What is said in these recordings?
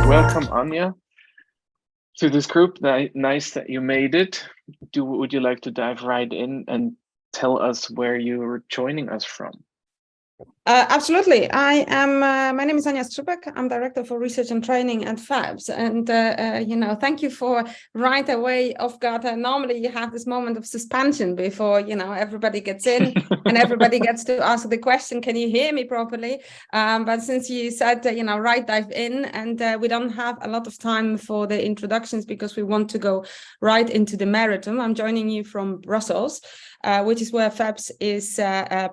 Welcome, Anya, to this group. Nice that you made it. Would you like to dive right in and tell us where you're joining us from? Absolutely. I am. My name is Anya Strubek. I'm Director for Research and Training at FEPS. And, thank you for right away off guard. Normally you have this moment of suspension before, everybody gets in and everybody gets to ask the question, can you hear me properly? But since you said, right dive in, and we don't have a lot of time for the introductions because we want to go right into the marathon. I'm joining you from Brussels, which is where FEPS is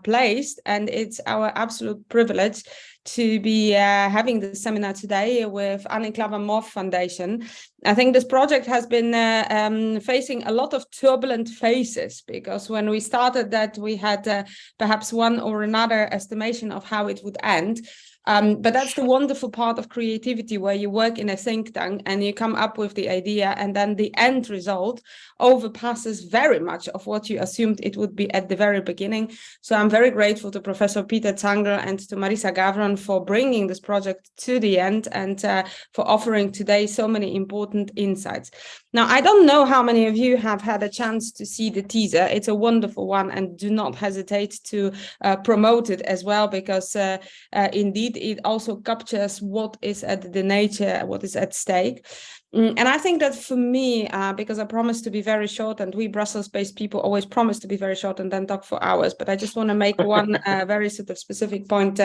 placed. And it's our absolute privilege to be having this seminar today with Anny-Klawa-Morf Foundation. I think this project has been facing a lot of turbulent phases, because when we started that, we had perhaps one or another estimation of how it would end. But that's the wonderful part of creativity, where you work in a think tank and you come up with the idea, and then the end result overpasses very much of what you assumed it would be at the very beginning. So I'm very grateful to Professor Peter Zangel and to Marisa Gavron for bringing this project to the end, and for offering today so many important insights. Now, I don't know how many of you have had a chance to see the teaser. It's a wonderful one, and do not hesitate to promote it as well, because indeed it also captures what is at the nature, what is at stake. And I think that for me, because I promised to be very short, and we Brussels-based people always promise to be very short and then talk for hours, but I just want to make one very sort of specific point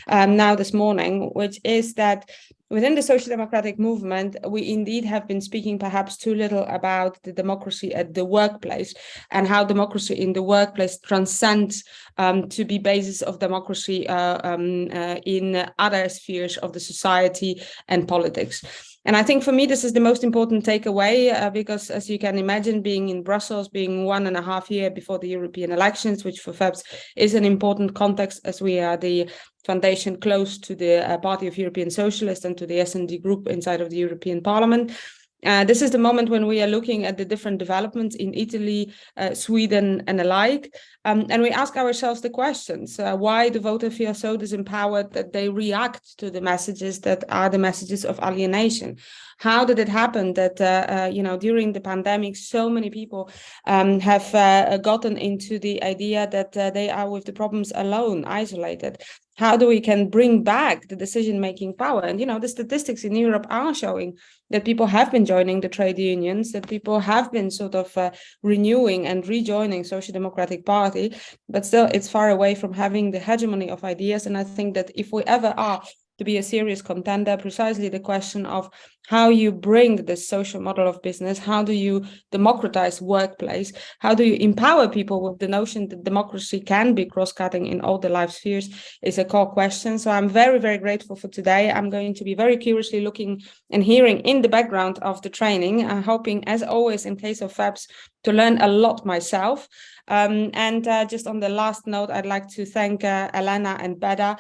now this morning, which is that within the social democratic movement, we indeed have been speaking perhaps too little about the democracy at the workplace, and how democracy in the workplace transcends to be basis of democracy in other spheres of the society and politics. And I think for me, this is the most important takeaway, because as you can imagine, being in Brussels, being 1.5 years before the European elections, which for FEPS is an important context, as we are the foundation close to the Party of European Socialists and to the S&D group inside of the European Parliament. This is the moment when we are looking at the different developments in Italy, Sweden, and alike. And we ask ourselves the questions, why do voters feel so disempowered that they react to the messages that are the messages of alienation? How did it happen that, during the pandemic, so many people have gotten into the idea that they are with the problems alone, isolated? How do we can bring back the decision-making power? And, the statistics in Europe are showing that people have been joining the trade unions, that people have been sort of renewing and rejoining Social Democratic Party, but still it's far away from having the hegemony of ideas. And I think that if we ever are to be a serious contender, precisely the question of how you bring this social model of business, how do you democratize workplace, how do you empower people with the notion that democracy can be cross-cutting in all the life spheres, is a core question. So I'm very, very grateful for today. I'm going to be very curiously looking and hearing in the background of the training, hoping, as always in case of FEPS, to learn a lot myself. And just on the last note, I'd like to thank Elena and Beda,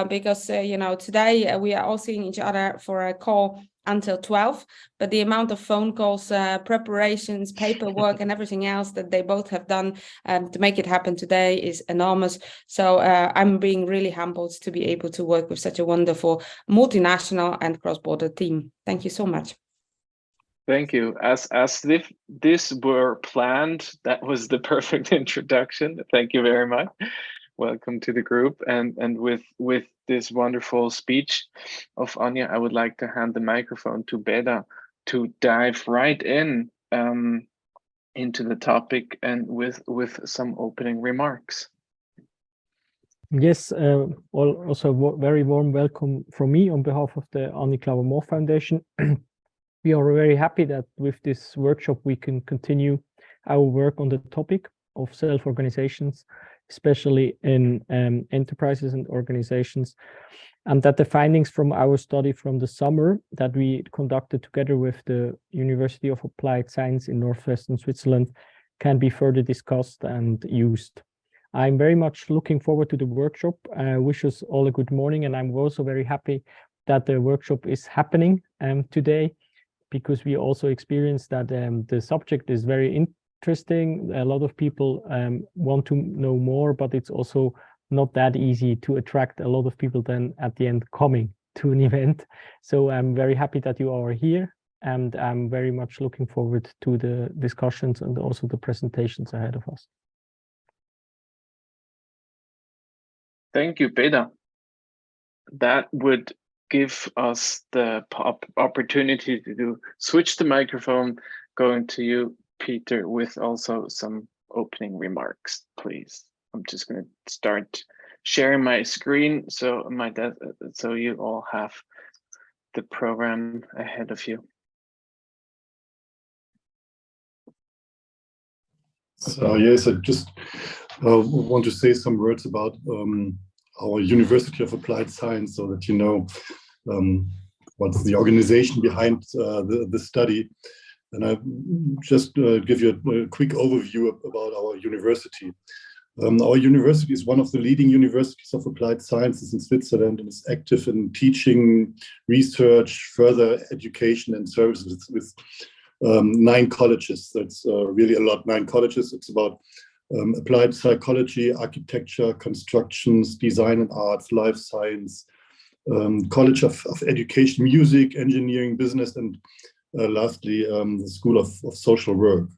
because, today we are all seeing each other for a call until 12, but the amount of phone calls, preparations, paperwork, and everything else that they both have done to make it happen today is enormous. So I'm being really humbled to be able to work with such a wonderful multinational and cross-border team. Thank you so much. Thank you. As if this were planned, that was the perfect introduction. Thank you very much. Welcome to the group. And with this wonderful speech of Anya, I would like to hand the microphone to Beda to dive right in into the topic and with some opening remarks. Yes, also very warm welcome from me on behalf of the Anny-Klawa-Morf Foundation. We are very happy that with this workshop we can continue our work on the topic of self-organizations, especially in enterprises and organizations, and that the findings from our study from the summer that we conducted together with the University of Applied Science in Northwestern Switzerland can be further discussed and used. I'm very much looking forward to the workshop. I wish us all a good morning, and I'm also very happy that the workshop is happening today, because we also experienced that the subject is very interesting. A lot of people want to know more, but it's also not that easy to attract a lot of people then at the end coming to an event. So I'm very happy that you are here, and I'm very much looking forward to the discussions and also the presentations ahead of us. Thank you, Peter. That would give us the opportunity to switch the microphone, going to you, Peter, with also some opening remarks, please. I'm just going to start sharing my screen so so you all have the program ahead of you. So yes, I just want to say some words about our University of Applied Science, so that you know what's the organization behind the study. And I just give you a quick overview about our university. Our university is one of the leading universities of applied sciences in Switzerland, and is active in teaching, research, further education and services with 9 colleges. That's really a lot, 9 colleges. It's about applied psychology, architecture, constructions, design and arts, life science, College of Education, music, engineering, business, and lastly, the School of Social Work.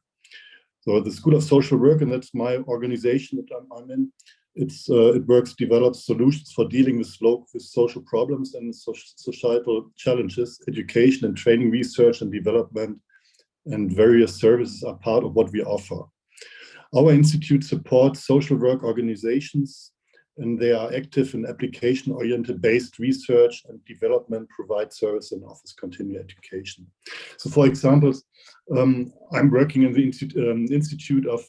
So the School of Social Work, and that's my organization that I'm in, it works, develops solutions for dealing with social problems and societal challenges. Education and training, research and development, and various services are part of what we offer. Our institute supports social work organizations, and they are active in application-oriented based research and development, provide service and offers continuing education. So for example, I'm working in the Institute of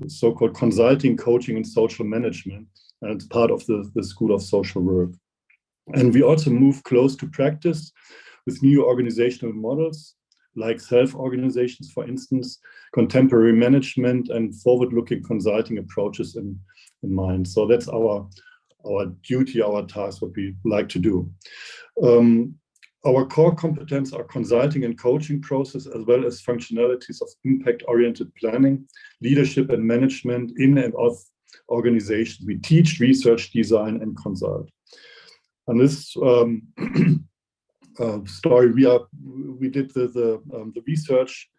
so-called consulting, coaching and social management, and it's part of the School of Social Work. And we also move close to practice with new organizational models, like self-organizations, for instance, contemporary management and forward-looking consulting approaches in mind. So that's our duty, our task, what we like to do. Our core competence are consulting and coaching process, as well as functionalities of impact-oriented planning, leadership and management in and of organizations. We teach, research, design, and consult. And this story, we did the research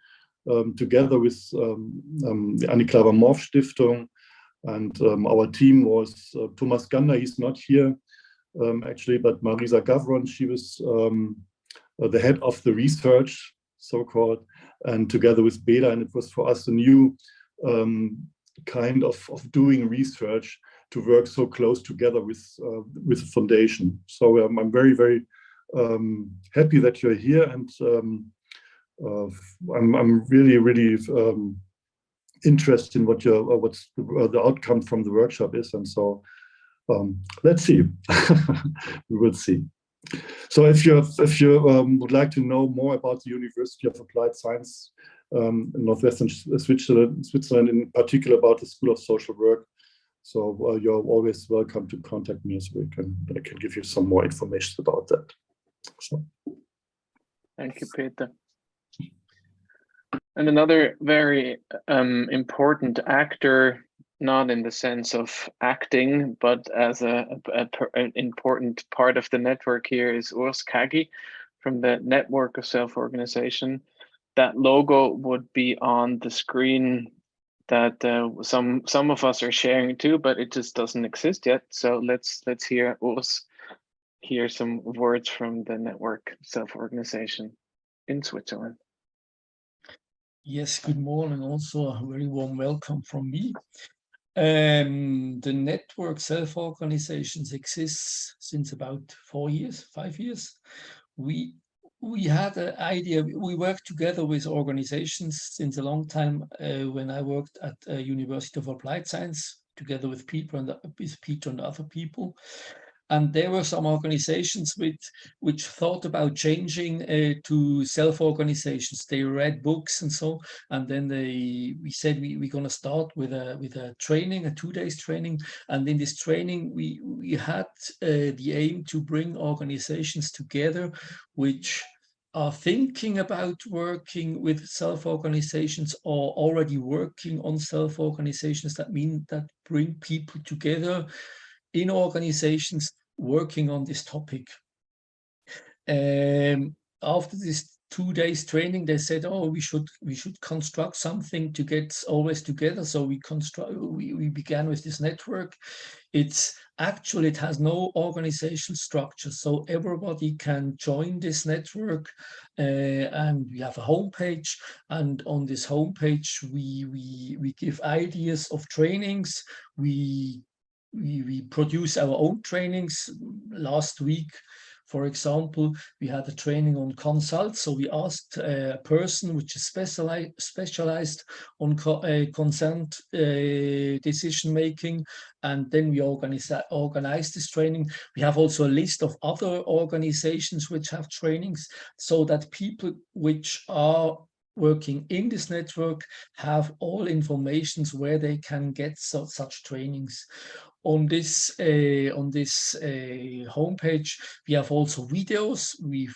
together with the Anny-Klawa-Morf Stiftung, and our team was Thomas Gander. He's not here actually, but Marisa Gavron, she was the head of the research, so-called, and together with Beda, and it was for us a new kind of doing research, to work so close together with the foundation. So I'm very, very happy that you're here, and I'm really, really interested in what's the outcome from the workshop is, and so let's see. We will see. So if you would like to know more about the University of Applied Science in Northwestern Switzerland, in particular about the School of Social Work, so you're always welcome to contact me, so I can give you some more information about that. So. Thank you, Peter. And another very important actor, not in the sense of acting, but as an important part of the network here, is Urs Kagi from the Network of Self-Organization. That logo would be on the screen that some of us are sharing too, but it just doesn't exist yet. So let's hear Urs hear some words from the Network of Self-Organization in Switzerland. Yes, good morning. Also a very warm welcome from me. The network self-organizations exists since about 5 years. We had an idea. We worked together with organizations since a long time. When I worked at University of Applied Science together with Peter and other people. And there were some organizations which thought about changing to self-organizations. They read books and so, and then we said we're going to start with a training, a 2 days training. And in this training, we had the aim to bring organizations together which are thinking about working with self-organizations or already working on self-organizations. That mean that bring people together in organizations working on this topic. After this 2 days training, they said, "Oh, we should construct something to get always together." So we began with this network. It has no organizational structure, so everybody can join this network, and we have a homepage. And on this homepage, we give ideas of trainings. We produce our own trainings. Last week, for example, we had a training on consult. So we asked a person which is specialized on consent decision making, and then we organize this training. We have also a list of other organizations which have trainings, so that people which are working in this network have all informations where they can get such trainings. On this homepage, we have also videos. We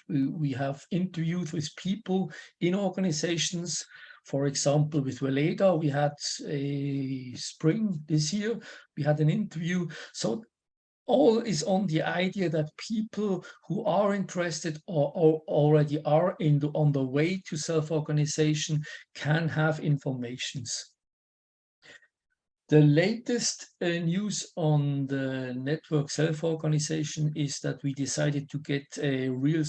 have interviewed with people in organizations. For example, with Veleda, we had a spring this year. We had an interview. So all is on the idea that people who are interested or already are on the way to self-organization can have informations. The latest news on the network self-organization is that we decided to get real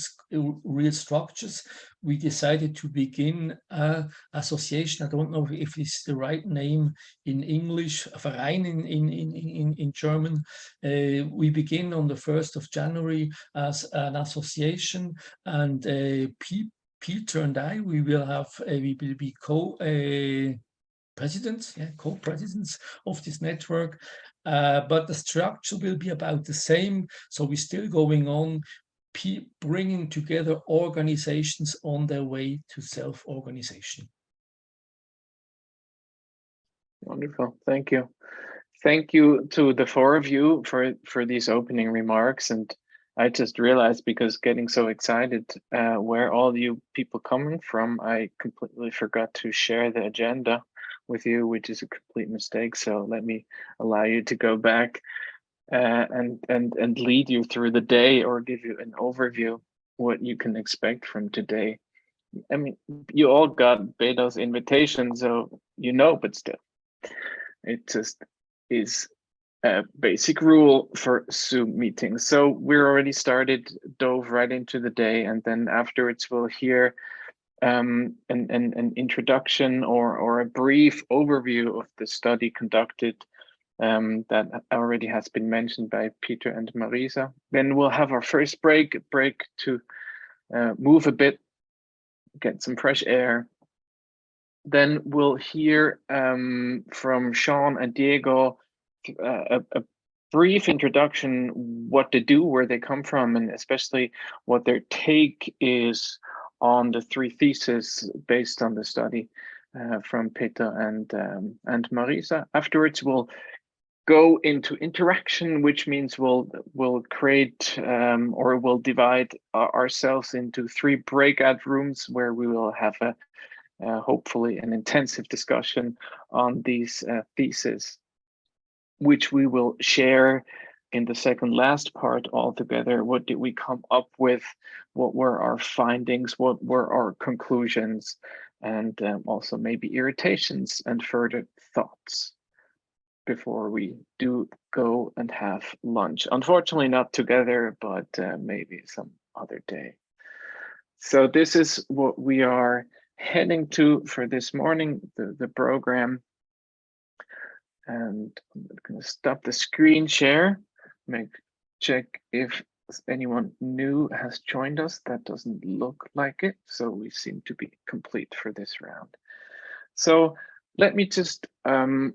structures. We decided to begin an association. I don't know if it's the right name in English, Verein in German. We begin on the 1st of January as an association, and Peter and I, we will be co-presidents of this network, but the structure will be about the same. So we're still going on bringing together organizations on their way to self-organization. Wonderful, thank you. Thank you to the four of you for these opening remarks. And I just realized, because getting so excited, where all you people coming from, I completely forgot to share the agenda with you, which is a complete mistake. So let me allow you to go back and lead you through the day, or give you an overview what you can expect from today. I mean, you all got Bedo's invitation, so you know, but still, it just is a basic rule for Zoom meetings. So we're already dove right into the day, and then afterwards we'll hear an introduction or a brief overview of the study conducted that already has been mentioned by Peter and Marisa. Then we'll have our first break to move a bit, get some fresh air. Then we'll hear from Sean and Diego a brief introduction, what they do, where they come from, and especially what their take is on the three theses based on the study from Peter and Marisa. Afterwards, we'll go into interaction, which means we'll create or we'll divide ourselves into 3 breakout rooms where we will have hopefully an intensive discussion on these theses, which we will share in the second last part all together. What did we come up with? What were our findings? What were our conclusions? And also maybe irritations and further thoughts before we do go and have lunch. Unfortunately, not together, but maybe some other day. So this is what we are heading to for this morning, the program. And I'm going to stop the screen share, check if anyone new has joined us. That doesn't look like it, so we seem to be complete for this round. So let me just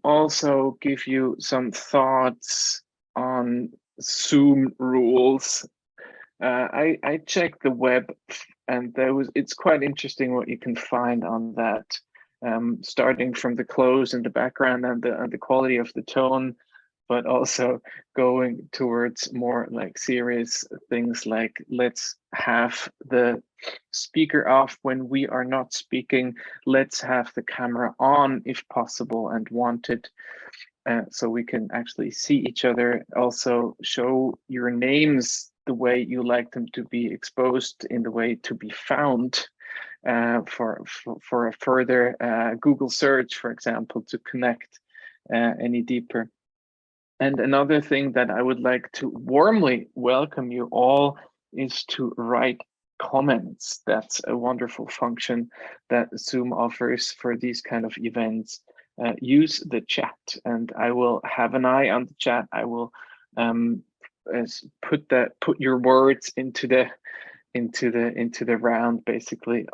also give you some thoughts on Zoom rules. I checked the web, and it's quite interesting what you can find on that. Starting from the close and the background and the quality of the tone, but also going towards more like serious things like, let's have the speaker off when we are not speaking, let's have the camera on if possible and wanted. so we can actually see each other. Also show your names the way you like them to be exposed, in the way to be found for a further Google search, for example, to connect any deeper. And another thing that I would like to warmly welcome you all is to write comments. That's a wonderful function that Zoom offers for these kind of events. Use the chat, and I will have an eye on the chat. I will put your words into the round, basically.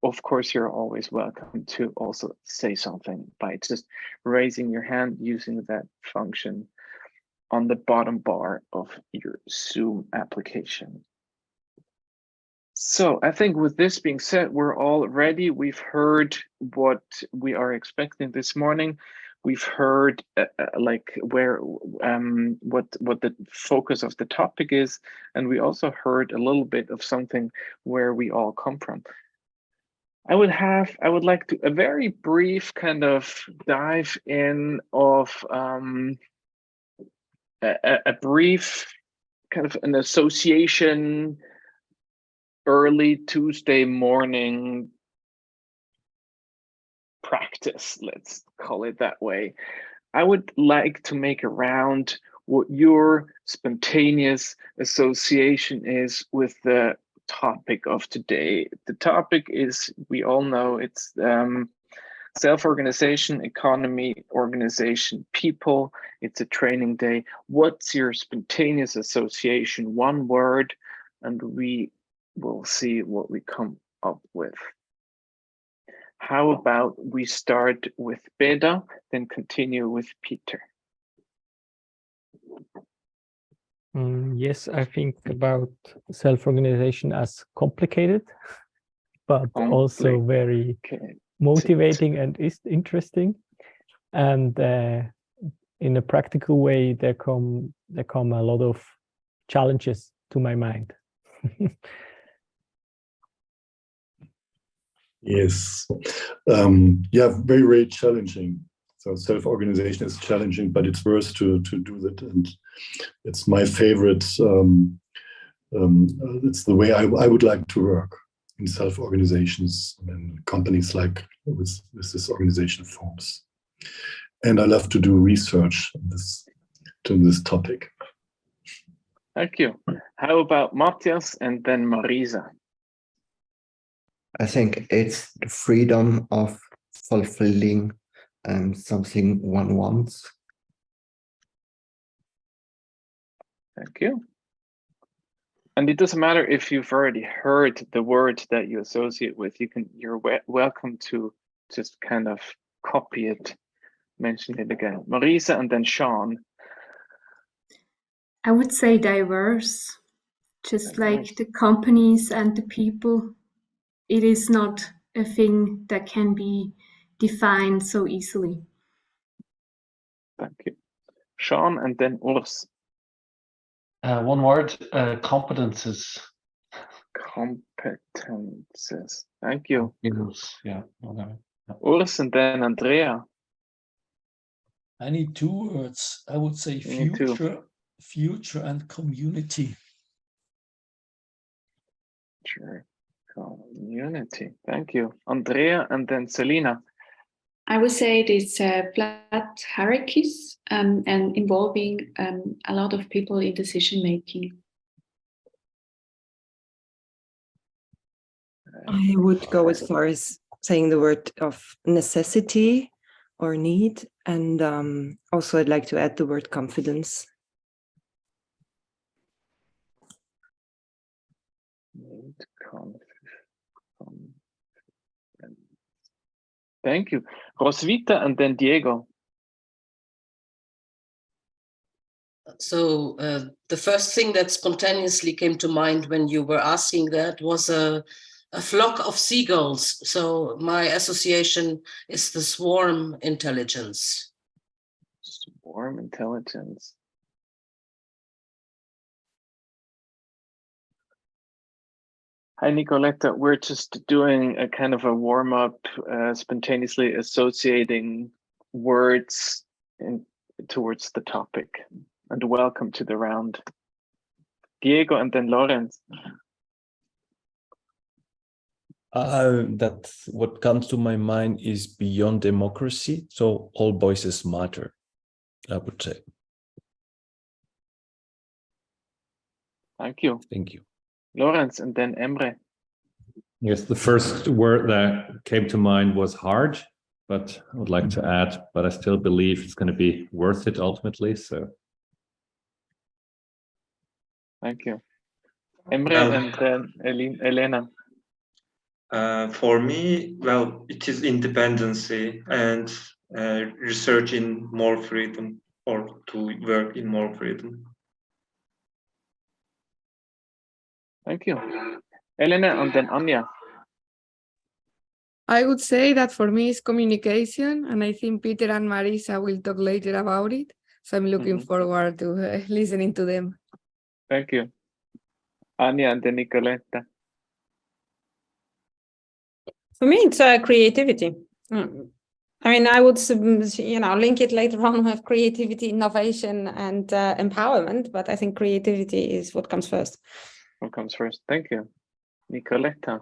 Of course, you're always welcome to also say something by just raising your hand using that function on the bottom bar of your Zoom application. So I think with this being said, we're all ready. We've heard what we are expecting this morning. We've heard like what the focus of the topic is, and we also heard a little bit of something where we all come from. I would like to a very brief kind of dive in of a brief kind of an association early Tuesday morning practice, let's call it that way. I would like to make around what your spontaneous association is with the topic of today. The topic is, we all know, it's self-organization, economy, organization, people. It's a training day. What's your spontaneous association? One word, and we will see what we come up with. How about we start with Beda, then continue with Peter? Yes, I think about self-organization as complicated, but also very motivating and is interesting. And in a practical way, there come a lot of challenges to my mind. Yes, yeah, very, very challenging. So self-organization is challenging, but it's worth to do that, and it's my favorite. It's the way I would like to work in self-organizations and companies like with this organization forms. And I love to do research to this topic. Thank you. How about Matthias and then Marisa? I think it's the freedom of fulfilling something one wants. Thank you. And it doesn't matter if you've already heard the word that you associate with. You're welcome to just kind of copy it, mention it again. Marisa and then Sean. I would say diverse, just like the companies and the people. It is not a thing that can be defined so easily. Thank you. Sean and then Urs. One word, competences. Competences. Thank you. Yes, yeah. Okay. Urs and then Andrea. I need 2 words. I would say future and community. Sure. Community. Thank you. Andrea and then Selina. I would say it is flat hierarchies and involving a lot of people in decision making. I would go as far as saying the word of necessity or need, and also I'd like to add the word confidence. Thank you. Roswitha and then Diego. So the first thing that spontaneously came to mind when you were asking that was a flock of seagulls. So my association is the swarm intelligence. Swarm intelligence. Hi, Nicoletta. We're just doing a kind of a warm-up, spontaneously associating words towards the topic. And welcome to the round. Diego and then Lorenz. That what comes to my mind is beyond democracy. So all voices matter, I would say. Thank you. Thank you. Lorenz and then Emre. Yes, the first word that came to mind was hard, but I would like to add, but I still believe it's going to be worth it ultimately. So. Thank you. Emre and then Elena. For me, well, it is independency and research in more freedom, or to work in more freedom. Thank you. Elena and then Anya. I would say that for me it's communication, and I think Peter and Marisa will talk later about it. So I'm looking forward to listening to them. Thank you. Anya and then Nicoletta. For me, it's creativity. I mean, I would, link it later on with creativity, innovation, and empowerment. But I think creativity is what comes first. What comes first? Thank you, Nicoletta,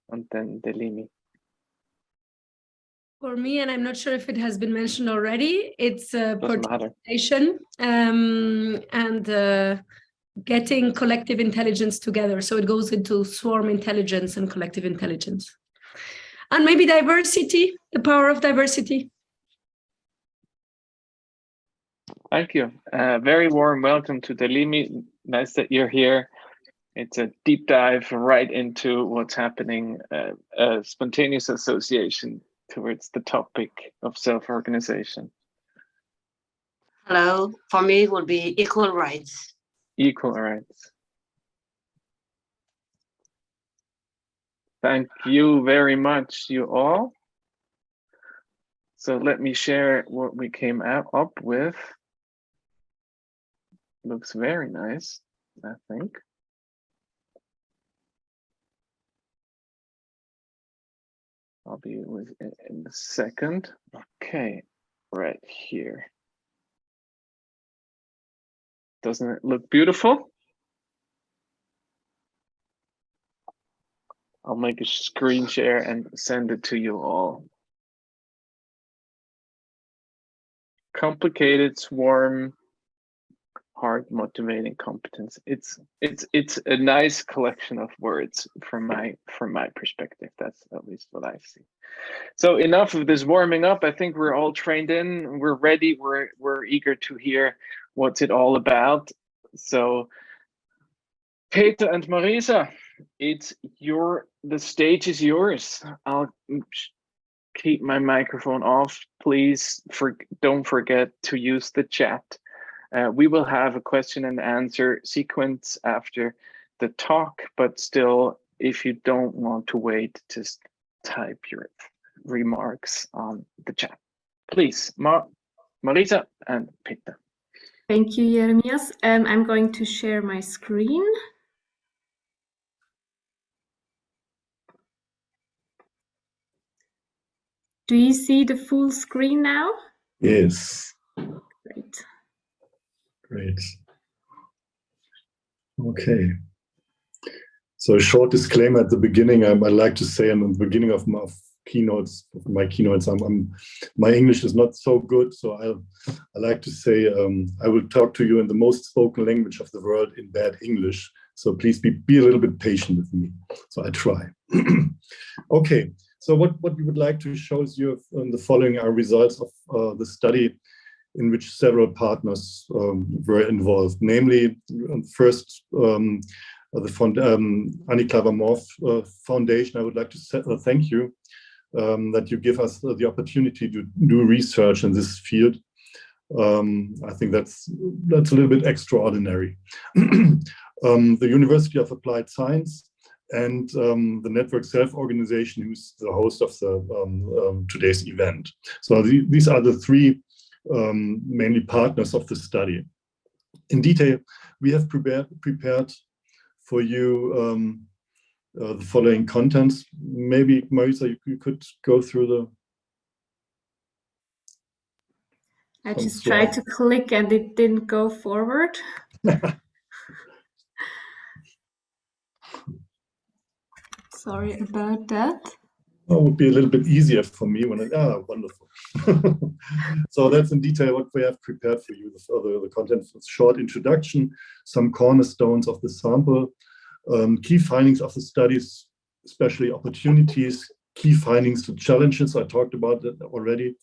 and then Delimi. For me, and I'm not sure if it has been mentioned already, it's participation and getting collective intelligence together. So it goes into swarm intelligence and collective intelligence. And maybe diversity, the power of diversity. Thank you. Very warm welcome to Delimi. Nice that you're here. It's a deep dive right into what's happening, spontaneous association towards the topic of self-organization. Hello, for me it would be equal rights. Equal rights. Thank you very much, you all. So let me share what we came up with. Looks very nice, I think. I'll be with it in a second. Okay, right here. Doesn't it look beautiful? I'll make a screen share and send it to you all. Complicated swarm, hard motivating competence. It's a nice collection of words from my perspective. That's at least what I see. So enough of this warming up. I think we're all trained in. We're ready. We're eager to hear what's it all about. So Peter and Marisa, the stage is yours. I'll keep my microphone off. Please don't forget to use the chat. We will have a question and answer sequence after the talk, but still, if you don't want to wait, just type your remarks on the chat. Please, Marisa and Peter. Thank you, Jeremias. I'm going to share my screen. Do you see the full screen now? Yes. Great. Great. Okay. So a short disclaimer at the beginning. I'd like to say, in the beginning of my keynotes, my English is not so good. So I like to say I will talk to you in the most spoken language of the world in bad English. So please be a little bit patient with me. So I try. Okay. So what we would like to show you the following are results of the study in which several partners were involved. Namely, first, the Anny-Klawa-Morf Foundation. I would like to thank you that you give us the opportunity to do research in this field. I think that's a little bit extraordinary. The University of Applied Science and the Network Self-Organization, who's the host of the today's event. So these are the three mainly partners of the study. In detail, we have prepared for you the following contents. Maybe, Marisa, you could go through the... I just tried to click and it didn't go forward. Sorry about that. It would be a little bit easier for me when wonderful. So that's in detail what we have prepared for you. The content, short introduction, some cornerstones of the sample, key findings of the studies, especially opportunities, key findings to challenges. I talked about that already.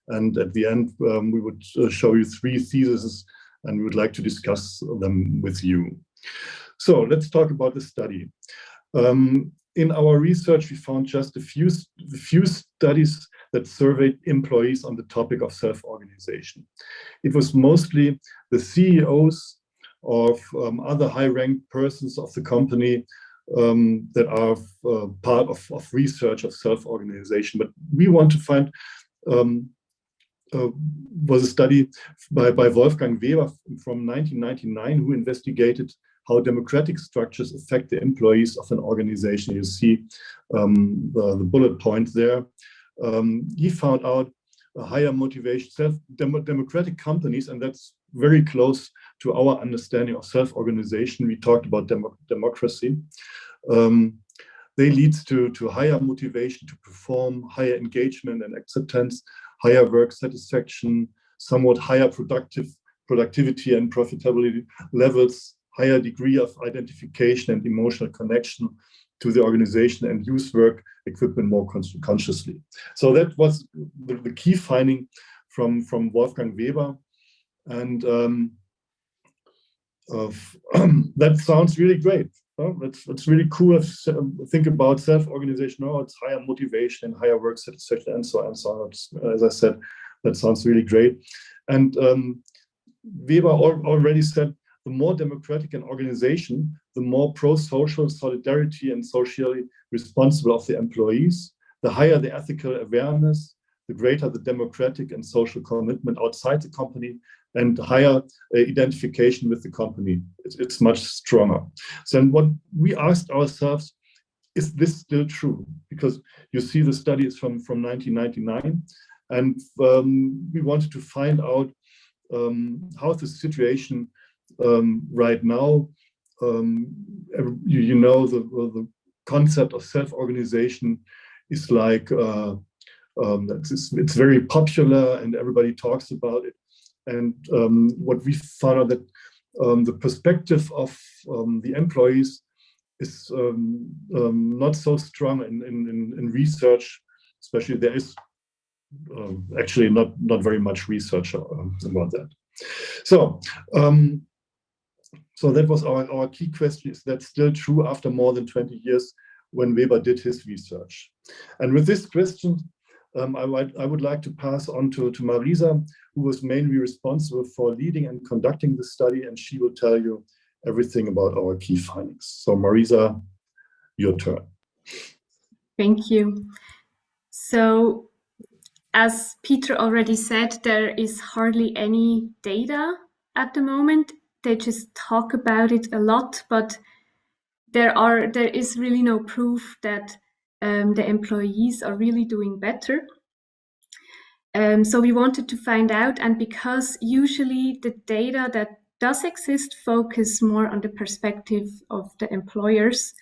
And at the end, we would show you 3 theses and we would like to discuss them with you. So let's talk about the study. In our research, we found just a few studies that surveyed employees on the topic of self-organization. It was mostly the CEOs of other high-ranked persons of the company that are part of research of self-organization. But we want to find was a study by Wolfgang Weber from 1999 who investigated how democratic structures affect the employees of an organization. You see the bullet points there. He found out a higher motivation, democratic companies, and that's very close to our understanding of self-organization. We talked about democracy. They lead to higher motivation to perform, higher engagement and acceptance, higher work satisfaction, somewhat higher productivity and profitability levels, higher degree of identification and emotional connection to the organization, and use work equipment more consciously. So that was the key finding from Wolfgang Weber. And that sounds really great. That's really cool. Think about self-organization. Oh, it's higher motivation, higher work satisfaction, and so on and so on. As I said, that sounds really great. And Weber already said, the more democratic an organization, the more pro-social solidarity and socially responsible of the employees, the higher the ethical awareness, the greater the democratic and social commitment outside the company, and higher identification with the company. It's much stronger. So what we asked ourselves, is this still true? Because you see the study is from 1999, and we wanted to find out how the situation right now. You know, the concept of self-organization is like, it's very popular and everybody talks about it. And what we found out that the perspective of the employees is not so strong in research, especially there is actually not very much research about that. So so that was our key question. Is that still true after more than 20 years when Weber did his research? And with this question, I would like to pass on to Marisa, who was mainly responsible for leading and conducting the study, and she will tell you everything about our key findings. So Marisa, your turn. Thank you. So, as Peter already said, there is hardly any data at the moment. They just talk about it a lot, but there is really no proof that the employees are really doing better. So we wanted to find out, and because usually the data that does exist focus more on the perspective of the employers,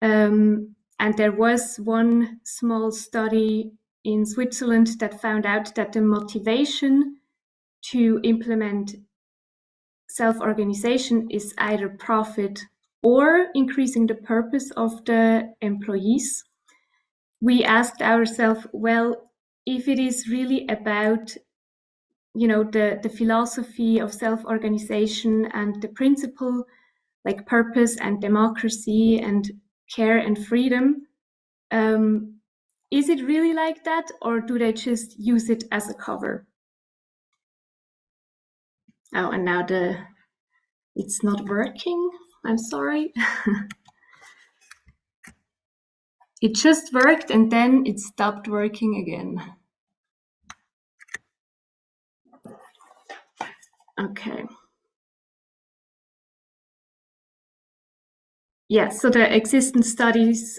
and there was one small study in Switzerland that found out that the motivation to implement self-organization is either profit or increasing the purpose of the employees. We asked ourselves, well, if it is really about, you know, the philosophy of self-organization and the principle like purpose and democracy and care and freedom, is it really like that, or do they just use it as a cover? Oh, and now it's not working. I'm sorry. It just worked and then it stopped working again. Okay. Yeah, so the existing studies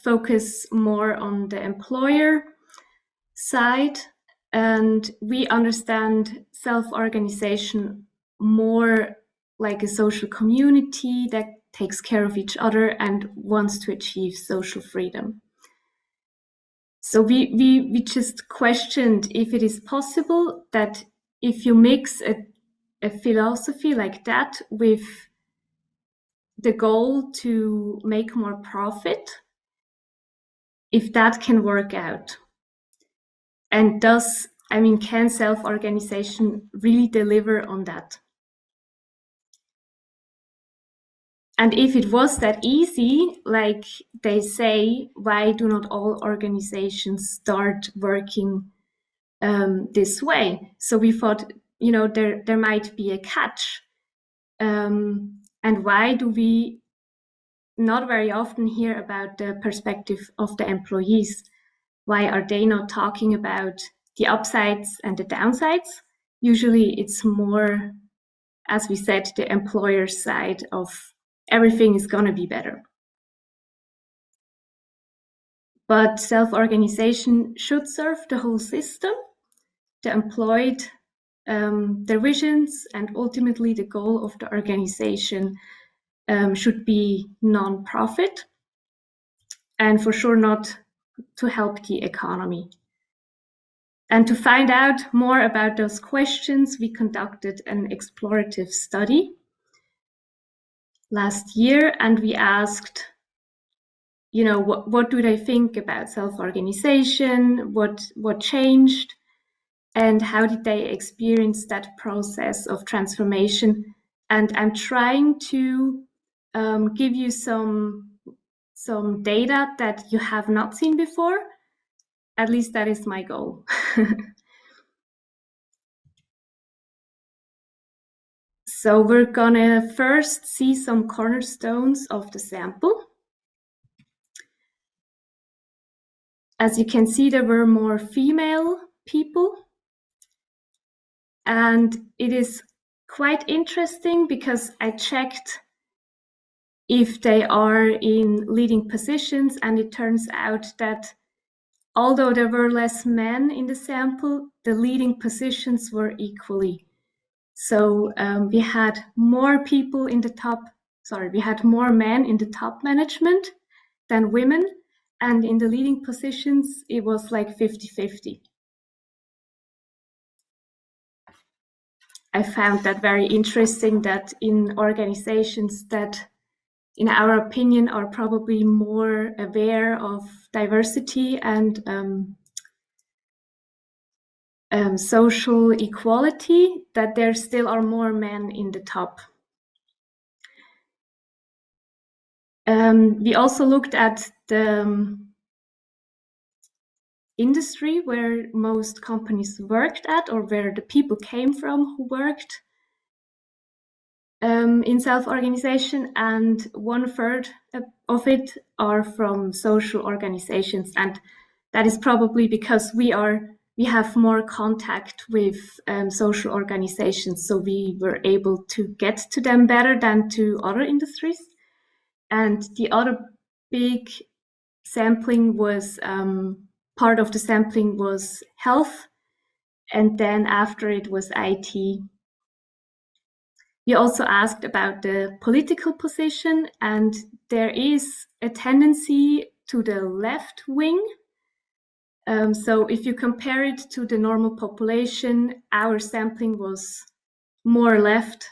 focus more on the employer side, And we understand self-organization more like a social community that takes care of each other and wants to achieve social freedom. So we just questioned if it is possible that if you mix a philosophy like that with the goal to make more profit, if that can work out. And can self-organization really deliver on that? And if it was that easy, like they say, why do not all organizations start working this way? So we thought, there might be a catch. And why do we not very often hear about the perspective of the employees? Why are they not talking about the upsides and the downsides? Usually it's more, as we said, the employer's side of everything is going to be better. But self-organization should serve the whole system, the employed, their visions, and ultimately the goal of the organization should be non-profit, and for sure not to help the economy. And to find out more about those questions, we conducted an explorative study last year, and we asked, what do they think about self-organization? What changed? And how did they experience that process of transformation? And I'm trying to give you some data that you have not seen before. At least that is my goal. So we're gonna first see some cornerstones of the sample. As you can see, there were more female people. And it is quite interesting because I checked if they are in leading positions, and it turns out that although there were less men in the sample, the leading positions were equally. So we had more people in the top, we had more men in the top management than women. And in the leading positions, it was like 50-50. I found that very interesting, that in organizations that, in our opinion, are probably more aware of diversity and social equality, that there still are more men in the top. We also looked at the industry where most companies worked at, or where the people came from who worked in self-organization, and 1/3 of it are from social organizations. And that is probably because we have more contact with social organizations, so we were able to get to them better than to other industries. And the other big sampling was, part of the sampling was health, and then after it was IT. We also asked about the political position, and there is a tendency to the left wing. So if you compare it to the normal population, our sampling was more left,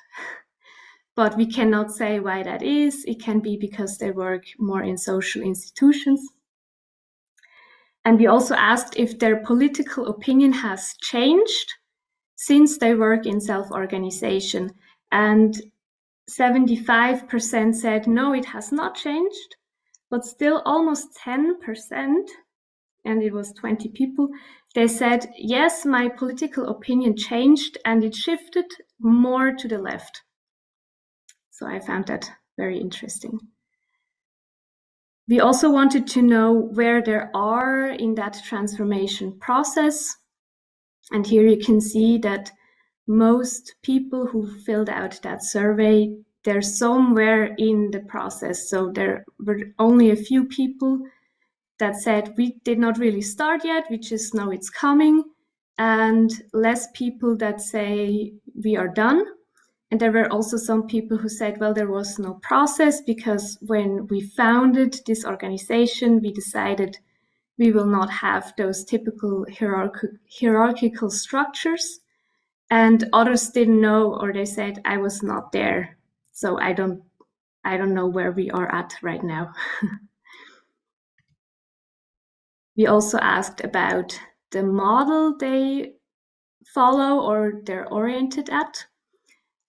but we cannot say why that is. It can be because they work more in social institutions. And we also asked if their political opinion has changed since they work in self-organization. And 75% said, no, it has not changed, but still almost 10%, and it was 20 people, they said, yes, my political opinion changed and it shifted more to the left. So I found that very interesting. We also wanted to know where they are in that transformation process. And here you can see that most people who filled out that survey, they're somewhere in the process. So there were only a few people that said, we did not really start yet, we just know it's coming. and less people that say we are done. And there were also some people who said, well, there was no process because when we founded this organization, we decided we will not have those typical hierarchical structures. And others didn't know, or they said, I was not there. So I don't know where we are at right now. We also asked about the model they follow or they're oriented at.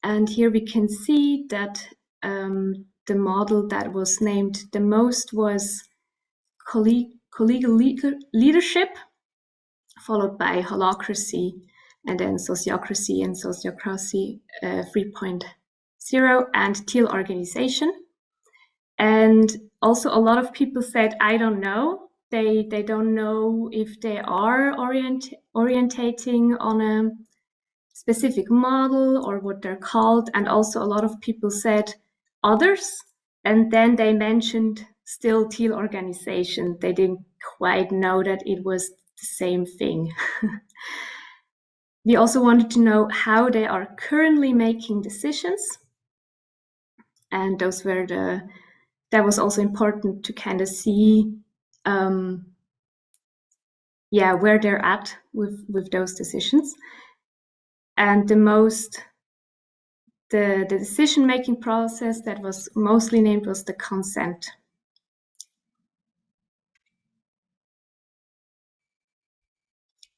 And here we can see that the model that was named the most was collegial leadership, followed by holacracy, and then sociocracy and sociocracy 3.0, and teal organization. And also a lot of people said, I don't know. They don't know if they are orientating on a specific model or what they're called. And also a lot of people said others, and then they mentioned still teal organization. They didn't quite know that it was the same thing. We also wanted to know how they are currently making decisions. And those were that was also important to kind of see where they're at with those decisions. And the decision-making process that was mostly named was the consent.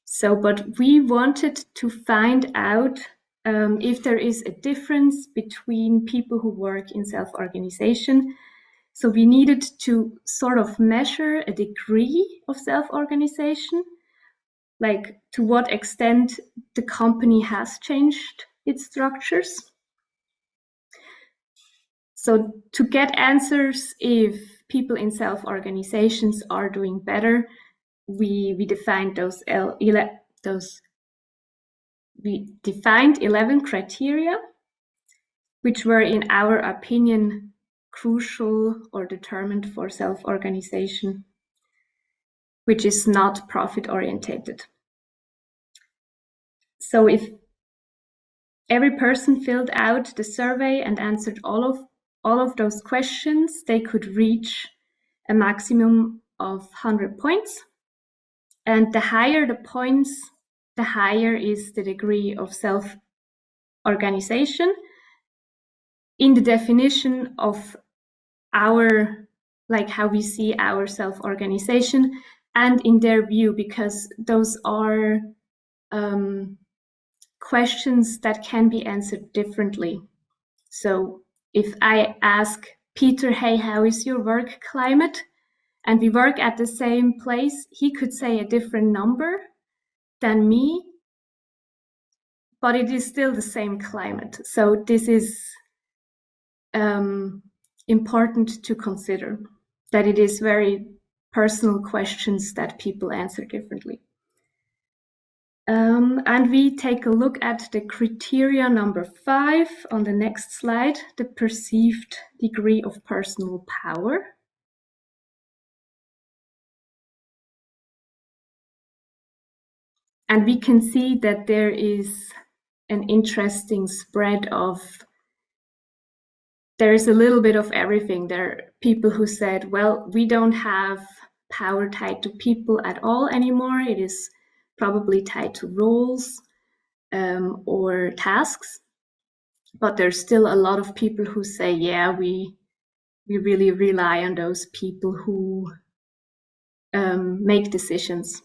So, but we wanted to find out if there is a difference between people who work in self-organization. So we needed to sort of measure a degree of self-organization, like to what extent the company has changed its structures. So to get answers if people in self-organizations are doing better, we defined we defined 11 criteria, which were, in our opinion, crucial or determined for self-organization, which is not profit-orientated. So if every person filled out the survey and answered all of those questions, they could reach a maximum of 100 points. And the higher the points, the higher is the degree of self-organization in the definition of our, like how we see our self-organization, and in their view, because those are questions that can be answered differently. So if I ask Peter, hey, how is your work climate? And we work at the same place, he could say a different number than me, but it is still the same climate. So this is important to consider, that it is very personal questions that people answer differently. And we take a look at the criteria number 5 on the next slide, the perceived degree of personal power. And we can see that there is an interesting spread of, there is a little bit of everything. There are people who said, well, we don't have power tied to people at all anymore. It is probably tied to roles or tasks. But there's still a lot of people who say, yeah, we really rely on those people who make decisions.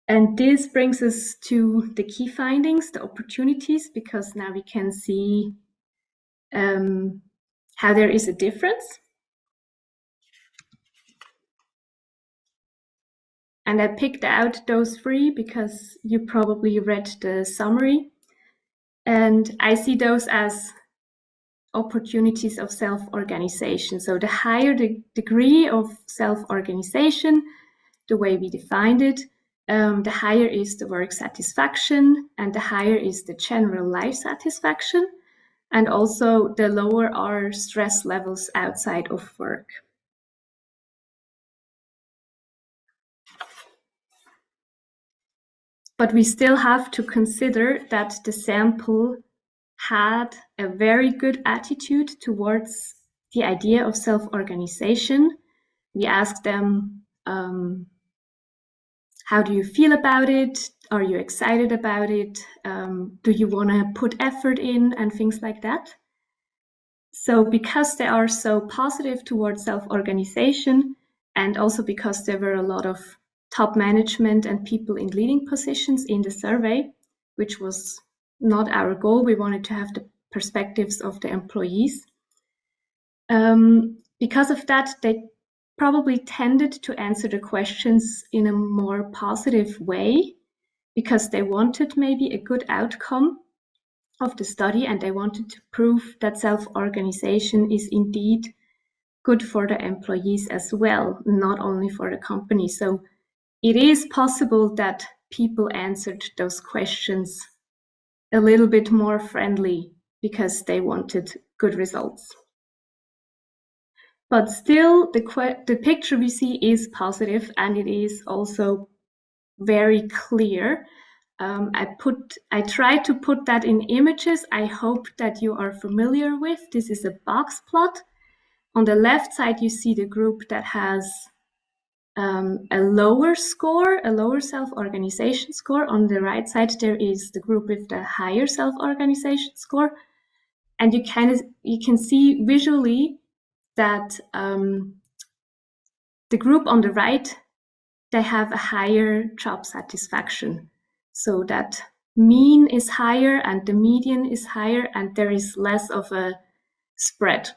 And this brings us to the key findings, the opportunities, because now we can see how there is a difference. And I picked out those 3 because you probably read the summary. And I see those as opportunities of self-organization. So the higher the degree of self-organization, the way we defined it, the higher is the work satisfaction, and the higher is the general life satisfaction, and also the lower are stress levels outside of work. But we still have to consider that the sample had a very good attitude towards the idea of self-organization. We asked them, how do you feel about it? Are you excited about it? Do you want to put effort in and things like that? So because they are so positive towards self-organization, and also because there were a lot of top management and people in leading positions in the survey, which was not our goal. We wanted to have the perspectives of the employees. Because of that, they probably tended to answer the questions in a more positive way, because they wanted maybe a good outcome of the study, and they wanted to prove that self-organization is indeed good for the employees as well, not only for the company. So it is possible that people answered those questions a little bit more friendly because they wanted good results. But still, the picture we see is positive, and it is also very clear. I tried to put that in images. I hope that you are familiar with. This is a box plot. On the left side, you see the group that has a lower score, a lower self-organization score. On the right side, there is the group with the higher self-organization score. And you can see visually that the group on the right, they have a higher job satisfaction. So that mean is higher and the median is higher, and there is less of a spread.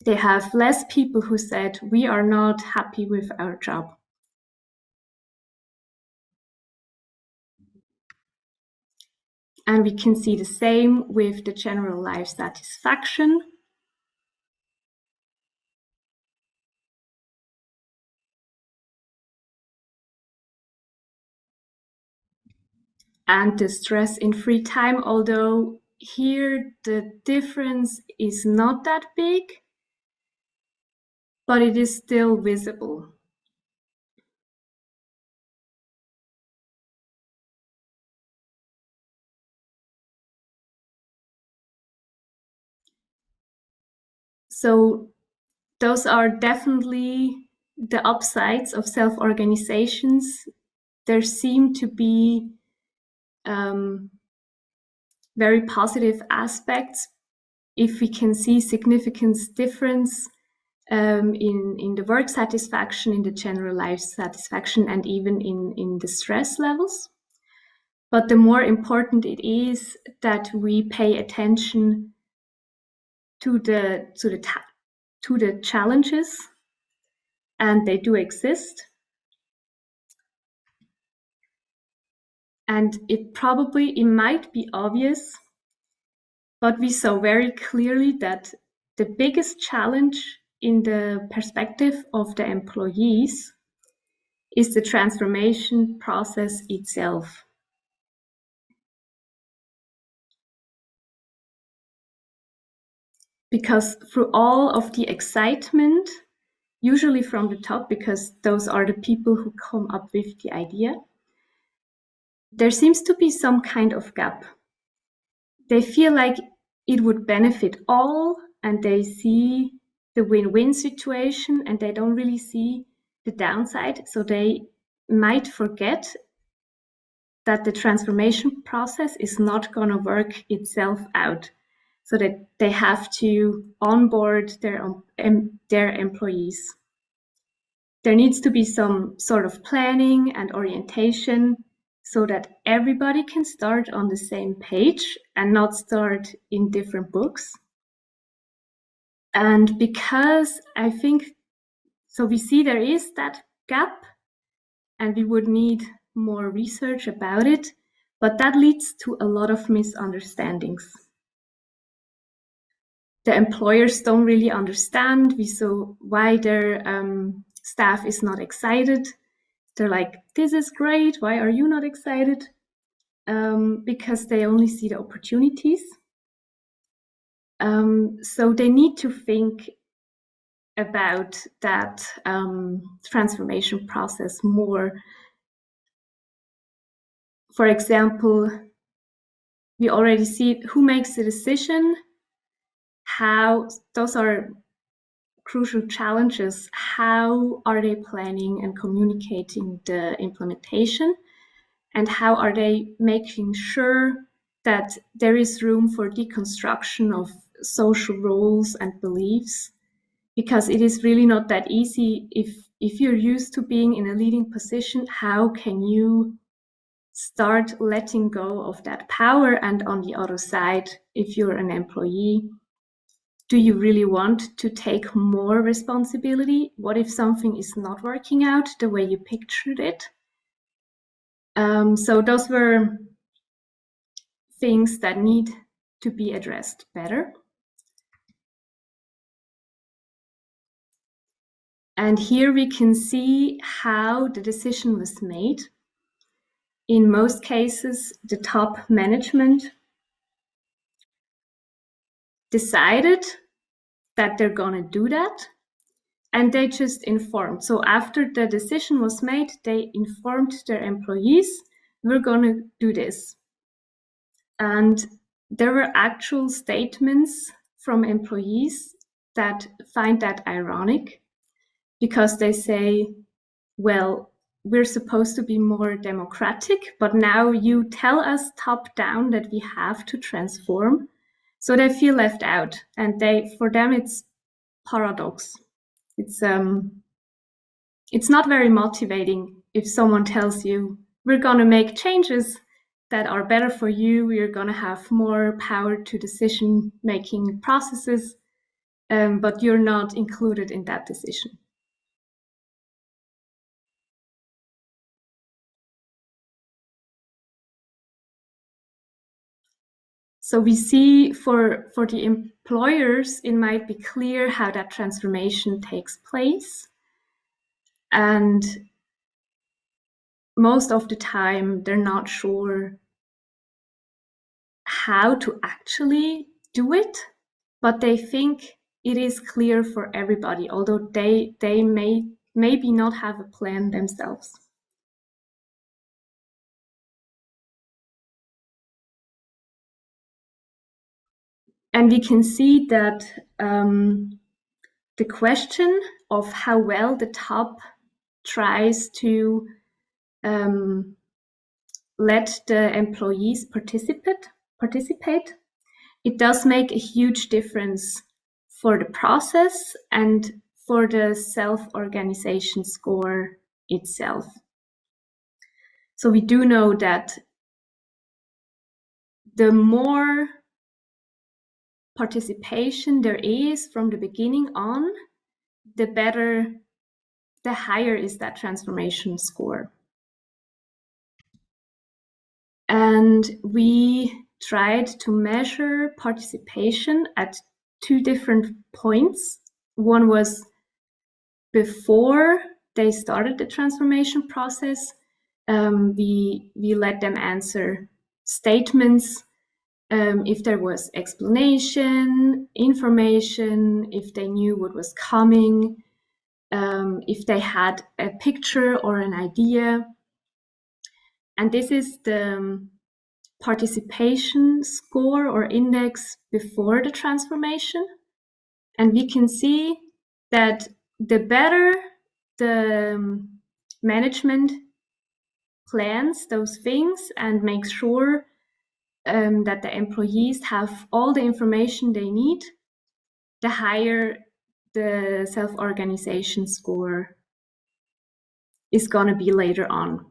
They have less people who said, we are not happy with our job. And we can see the same with the general life satisfaction. And the stress in free time, although here the difference is not that big, but it is still visible. So those are definitely the upsides of self-organizations. There seem to be very positive aspects. If we can see significant difference in the work satisfaction, in the general life satisfaction, and even in the stress levels. But the more important it is that we pay attention to the challenges, and they do exist. And it might be obvious, but we saw very clearly that the biggest challenge in the perspective of the employees is the transformation process itself. Because through all of the excitement, usually from the top, because those are the people who come up with the idea, there seems to be some kind of gap. They feel like it would benefit all, and they see the win-win situation, and they don't really see the downside. So they might forget that the transformation process is not going to work itself out, so that they have to onboard their employees. There needs to be some sort of planning and orientation so that everybody can start on the same page and not start in different books. And because I think, so we see there is that gap, and we would need more research about it, but that leads to a lot of misunderstandings. The employers don't really understand why their staff is not excited. They're like, this is great, why are you not excited? Because they only see the opportunities. So they need to think about that transformation process more for example, we already see who makes the decision, how, those are crucial challenges. How are they planning and communicating the implementation? And how are they making sure that there is room for deconstruction of social roles and beliefs? Because it is really not that easy. If you're used to being in a leading position, how can you start letting go of that power? And on the other side, if you're an employee, do you really want to take more responsibility? What if something is not working out the way you pictured it? So those were things that need to be addressed better. And here we can see how the decision was made. In most cases, the top management decided that they're gonna do that, and they just informed. So after the decision was made, they informed their employees, we're gonna do this. And there were actual statements from employees that find that ironic, because they say, well, we're supposed to be more democratic, but now you tell us top down that we have to transform. So they feel left out, and for them it's paradox. It's not very motivating if someone tells you, we're gonna make changes that are better for you, you're gonna have more power to decision-making processes, but you're not included in that decision. So we see for the employers, it might be clear how that transformation takes place. And most of the time, they're not sure how to actually do it, but they think it is clear for everybody, although they may maybe not have a plan themselves. And we can see that the question of how well the top tries to let the employees participate, it does make a huge difference for the process and for the self-organization score itself. So we do know that the more participation there is from the beginning on, the higher is that transformation score. And we tried to measure participation at 2 different points. One was before they started the transformation process. We let them answer statements, if there was explanation, information, if they knew what was coming, if they had a picture or an idea. And this is the participation score or index before the transformation. And we can see that the better the management plans those things and makes sure that the employees have all the information they need, the higher the self-organization score is going to be later on.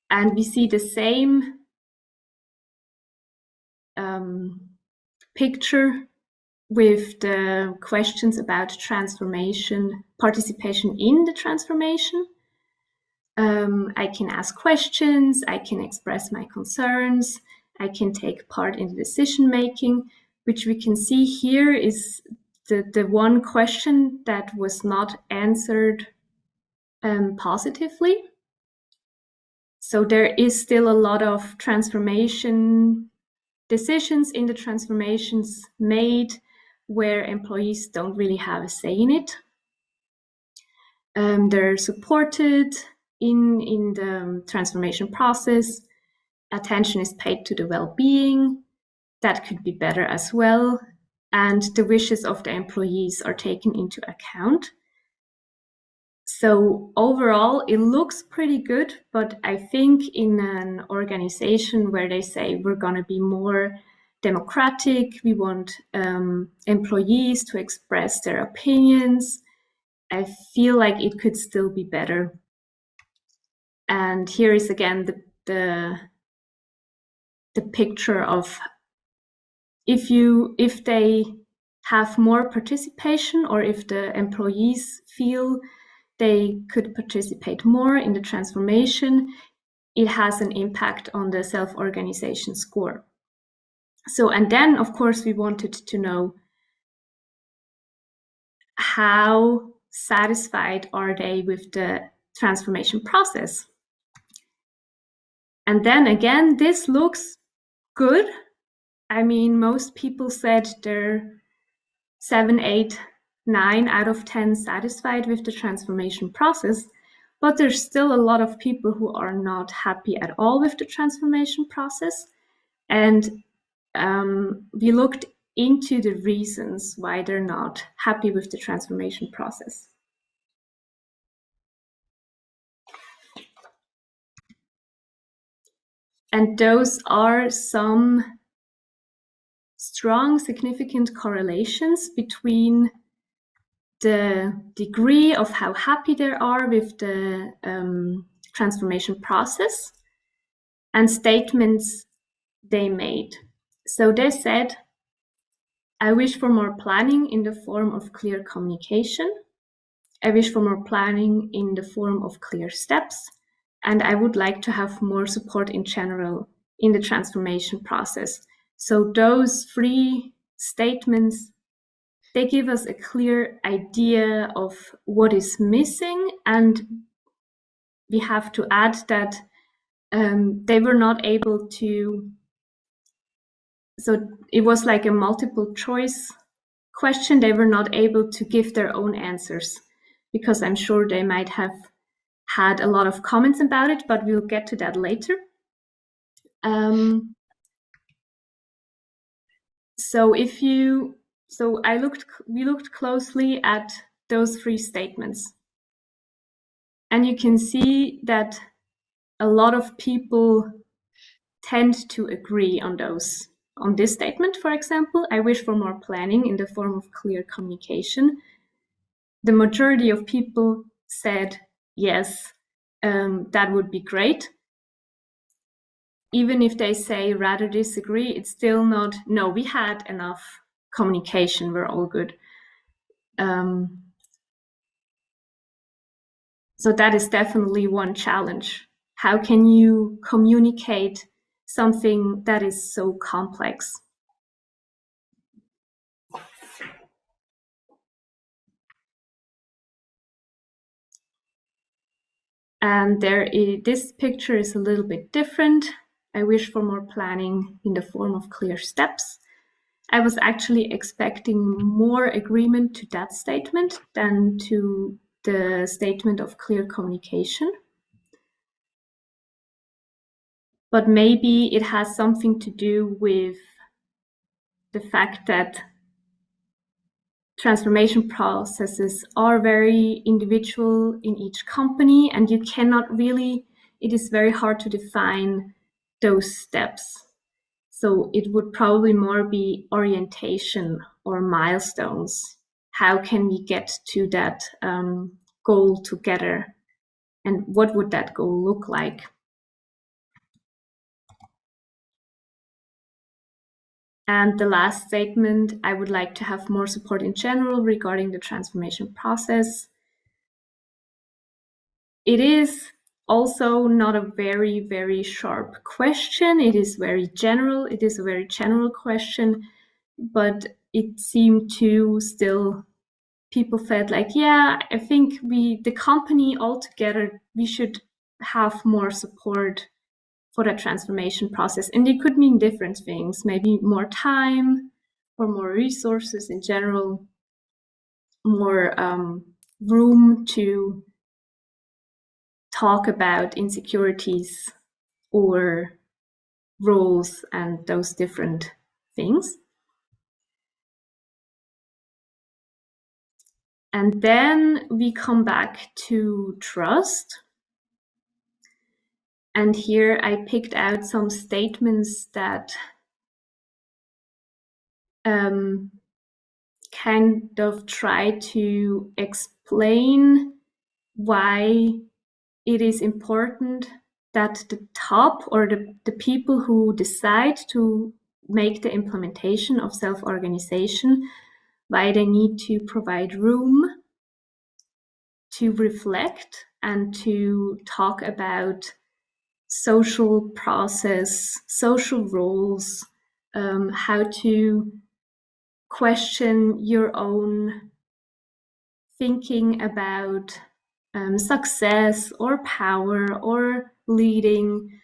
And we see the same picture with the questions about transformation, participation in the transformation. I can ask questions, I can express my concerns, I can take part in the decision making, which we can see here is the one question that was not answered positively. So there is still a lot of transformation decisions in the transformations made where employees don't really have a say in it. They're supported in the transformation process. Attention is paid to the well-being. That could be better as well. And the wishes of the employees are taken into account. So overall, it looks pretty good, but I think in an organization where they say we're going to be more democratic, we want employees to express their opinions, I feel like it could still be better. And here is again the picture of if they have more participation, or if the employees feel they could participate more in the transformation, it has an impact on the self-organization score. So, and then of course we wanted to know how satisfied are they with the transformation process. And then again, this looks good. I mean, most people said they're 7, 8, 9 out of 10 satisfied with the transformation process, but there's still a lot of people who are not happy at all with the transformation process. And we looked into the reasons why they're not happy with the transformation process. And those are some strong, significant correlations between the degree of how happy they are with the transformation process and statements they made. So they said, I wish for more planning in the form of clear communication. I wish for more planning in the form of clear steps. And I would like to have more support in general in the transformation process. So those 3 statements, they give us a clear idea of what is missing. And we have to add that they were not able to, so it was like a multiple choice question. They were not able to give their own answers because I'm sure they might have had a lot of comments about it, but we'll get to that later. We looked closely at those 3 statements, and you can see that a lot of people tend to agree on those. On this statement, for example, I wish for more planning in the form of clear communication. The majority of people said, yes, that would be great. Even if they say rather disagree, it's still not, no, we had enough communication, we're all good. So that is definitely one challenge. How can you communicate something that is so complex? And this picture is a little bit different. I wish for more planning in the form of clear steps. I was actually expecting more agreement to that statement than to the statement of clear communication. But maybe it has something to do with the fact that transformation processes are very individual in each company, and you cannot really, it is very hard to define those steps. So it would probably more be orientation or milestones. How can we get to that goal together? And what would that goal look like? And the last statement, I would like to have more support in general regarding the transformation process. It is also not a very, very sharp question. It is very general. It is a very general question, but it seemed to still, people felt like, yeah, I think the company altogether, we should have more support for that transformation process. And it could mean different things, maybe more time or more resources in general, more room to talk about insecurities or roles and those different things. And then we come back to trust. And here I picked out some statements that kind of try to explain why it is important that the top or the people who decide to make the implementation of self-organization, why they need to provide room to reflect and to talk about social process, social roles, how to question your own thinking about success or power or leading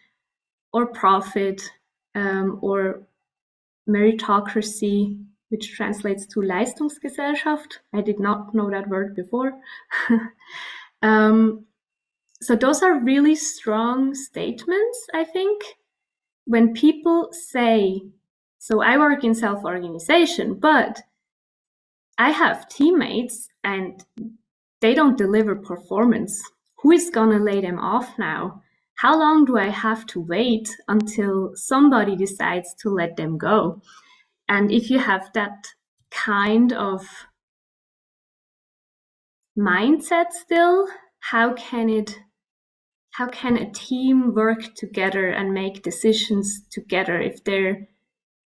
or profit or meritocracy, which translates to Leistungsgesellschaft. I did not know that word before. So those are really strong statements, I think. When people say, so I work in self-organization, but I have teammates and they don't deliver performance. Who is gonna lay them off now? How long do I have to wait until somebody decides to let them go? And if you have that kind of mindset still, how can a team work together and make decisions together if there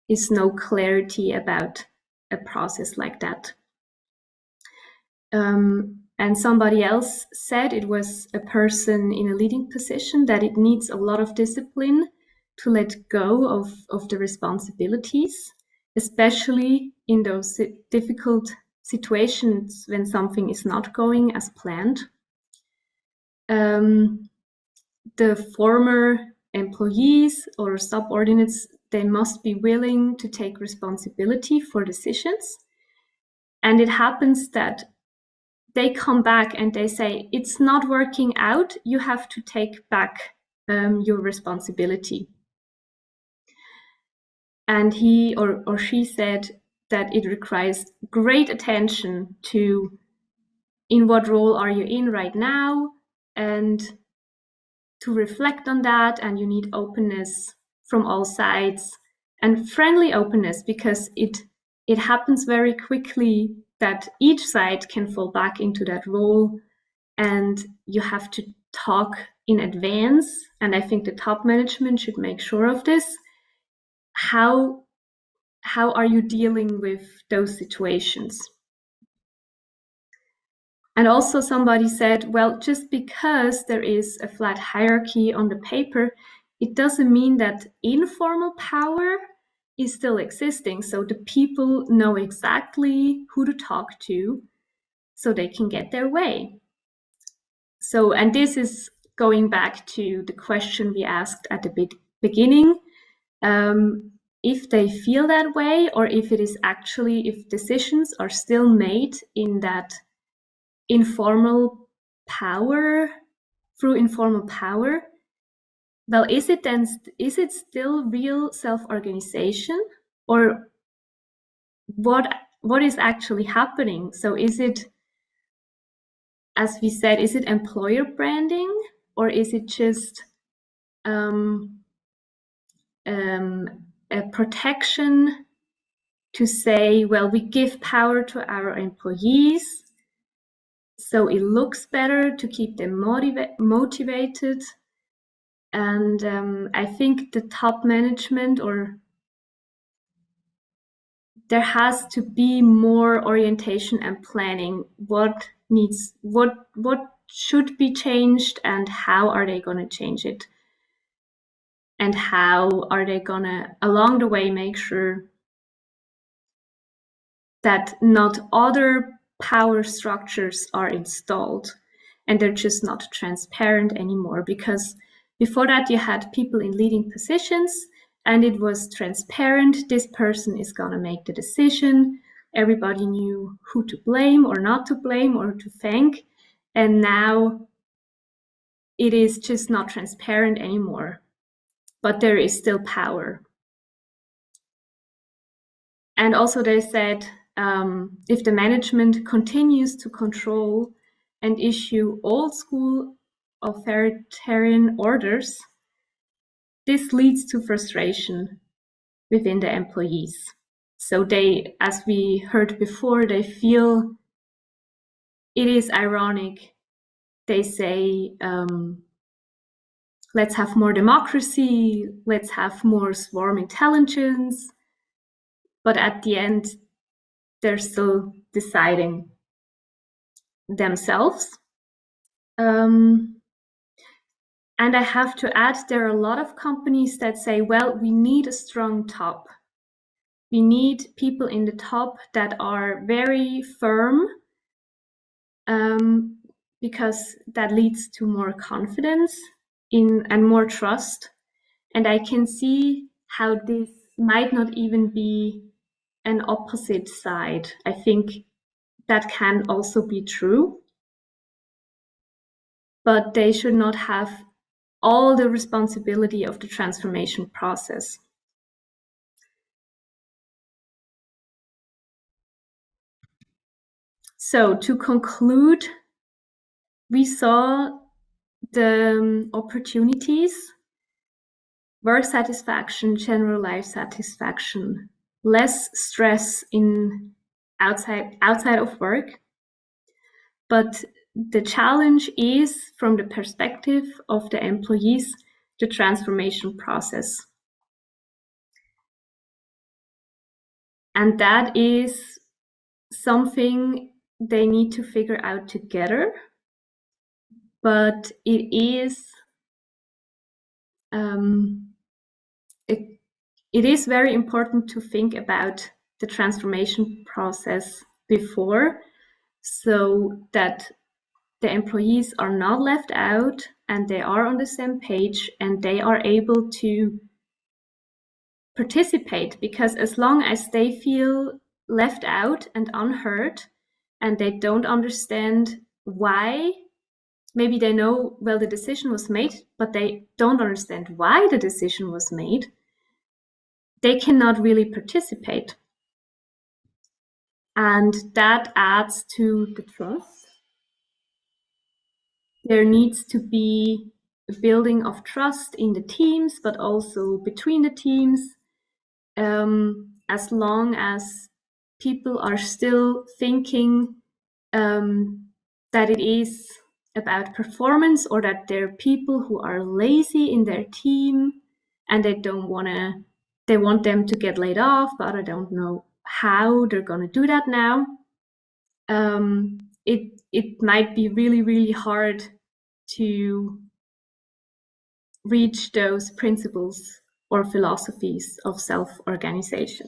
is no clarity about a process like that? And somebody else said, it was a person in a leading position, that it needs a lot of discipline to let go of the responsibilities, especially in those difficult situations when something is not going as planned. The former employees or subordinates, they must be willing to take responsibility for decisions. And it happens that they come back and they say, it's not working out, you have to take back your responsibility. And he or she said that it requires great attention to in what role are you in right now, and to reflect on that, and you need openness from all sides and friendly openness, because it happens very quickly that each side can fall back into that role, and you have to talk in advance. And I think the top management should make sure of this. How are you dealing with those situations? And also somebody said, well, just because there is a flat hierarchy on the paper, it doesn't mean that informal power is still existing. So the people know exactly who to talk to so they can get their way. So, and this is going back to the question we asked at the beginning, if they feel that way, or if it is actually, if decisions are still made in that informal power, through informal power, well, is it still real self-organization, or what is actually happening? So is it, as we said, is it employer branding, or is it just a protection to say, well, we give power to our employees so it looks better to keep them motivated? And I think the top management, or there has to be more orientation and planning. What should be changed, and how are they going to change it? And how are they going to, along the way, make sure that not other power structures are installed and they're just not transparent anymore? Because before that, you had people in leading positions and it was transparent. This person is going to make the decision. Everybody knew who to blame or not to blame or to thank. And now it is just not transparent anymore, but there is still power. And also they said, if the management continues to control and issue old school authoritarian orders, this leads to frustration within the employees. So they, as we heard before, they feel it is ironic. They say, let's have more democracy, let's have more swarm intelligence, but at the end, they're still deciding themselves. And I have to add, there are a lot of companies that say, well, we need a strong top. We need people in the top that are very firm, because that leads to more confidence and more trust. And I can see how this might not even be an opposite side. I think that can also be true, but they should not have all the responsibility of the transformation process. So to conclude, we saw the opportunities: work satisfaction, general life satisfaction, less stress in outside of work. But the challenge is, from the perspective of the employees, the transformation process. And that is something they need to figure out together. But it is it is very important to think about the transformation process before, so that the employees are not left out and they are on the same page and they are able to participate. Because as long as they feel left out and unheard and they don't understand why, maybe they know, well, the decision was made, but they don't understand why the decision was made, they cannot really participate. And that adds to the trust. There needs to be a building of trust in the teams, but also between the teams. As long as people are still thinking that it is about performance, or that there are people who are lazy in their team and they want them to get laid off, but I don't know how they're going to do that now. It might be really, really hard to reach those principles or philosophies of self-organization.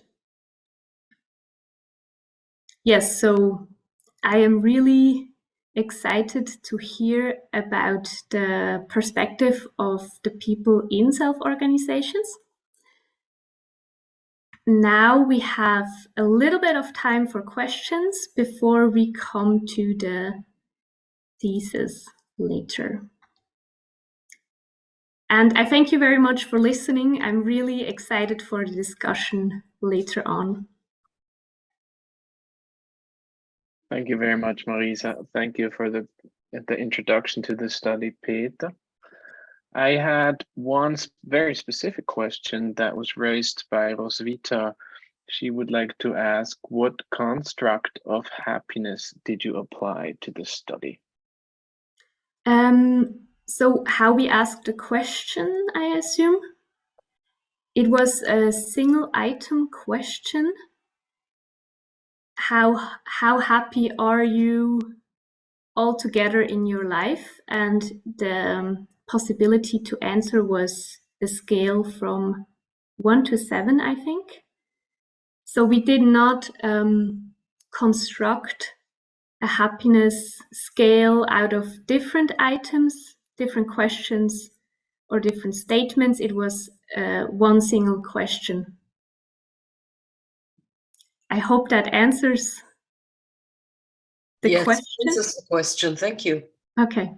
Yes, so I am really excited to hear about the perspective of the people in self-organizations. Now we have a little bit of time for questions before we come to the thesis later. And I thank you very much for listening. I'm really excited for the discussion later on. Thank you very much, Marisa. Thank you for the introduction to the study, Peter. I had one very specific question that was raised by Roswitha. She would like to ask, what construct of happiness did you apply to the study? So how we asked the question, I assume? It was a single item question. How happy are you all together in your life? And the possibility to answer was a scale from 1 to 7, I think. So we did not construct a happiness scale out of different items, different questions, or different statements. It was one single question. I hope that answers the question. Yes, answers the question. Thank you. Okay.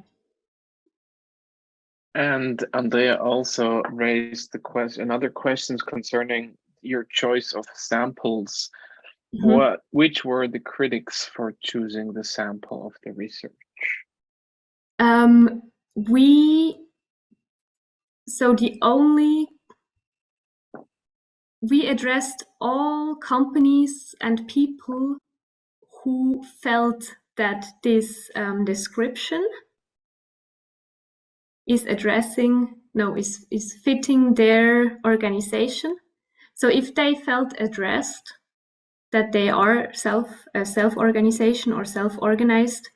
And Andrea also raised the question, other questions concerning your choice of samples. Which were the critics for choosing the sample of the research? We addressed all companies and people who felt that this description is fitting their organization. So if they felt addressed that they are self-organization or self-organized,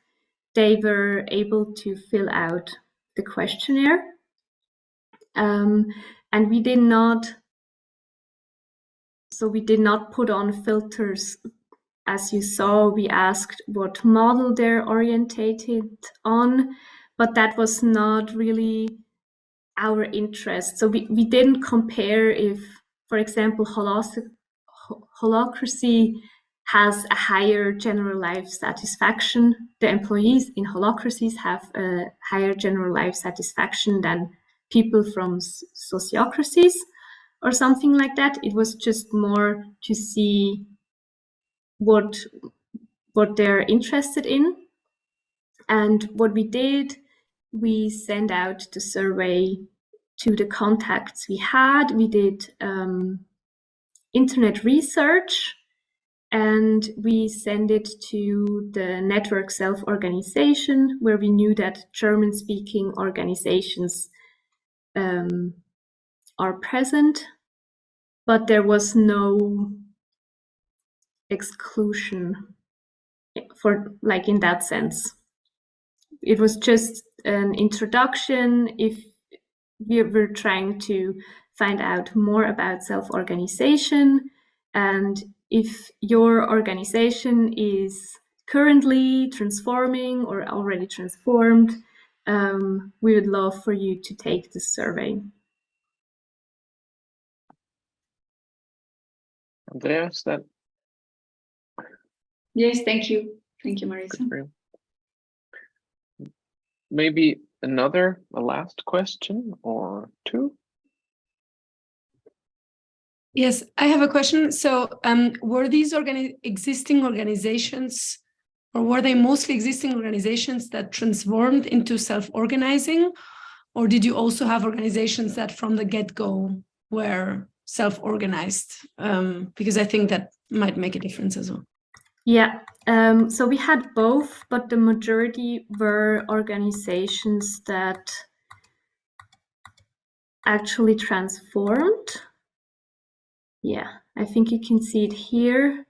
they were able to fill out the questionnaire. And we did not put on filters. As you saw, we asked what model they're orientated on, but that was not really our interest. So we didn't compare if, for example, holacracy has a higher general life satisfaction. The employees in holacracies have a higher general life satisfaction than people from sociocracies or something like that. It was just more to see what they're interested in. And what we did, we sent out the survey to the contacts we had. We did internet research, and we sent it to the network self-organization, where we knew that German-speaking organizations are present, but there was no exclusion for, like, in that sense. It was just an introduction. If we were trying to find out more about self-organization, and if your organization is currently transforming or already transformed, we would love for you to take the survey. Andreas, that? Yes, thank you. Thank you, Marisa. Maybe a last question or two? Yes, I have a question. So were these existing organizations, or were they mostly existing organizations that transformed into self-organizing? Or did you also have organizations that from the get-go were self-organized? Because I think that might make a difference as well. Yeah, so we had both, but the majority were organizations that actually transformed. Yeah, I think you can see it here.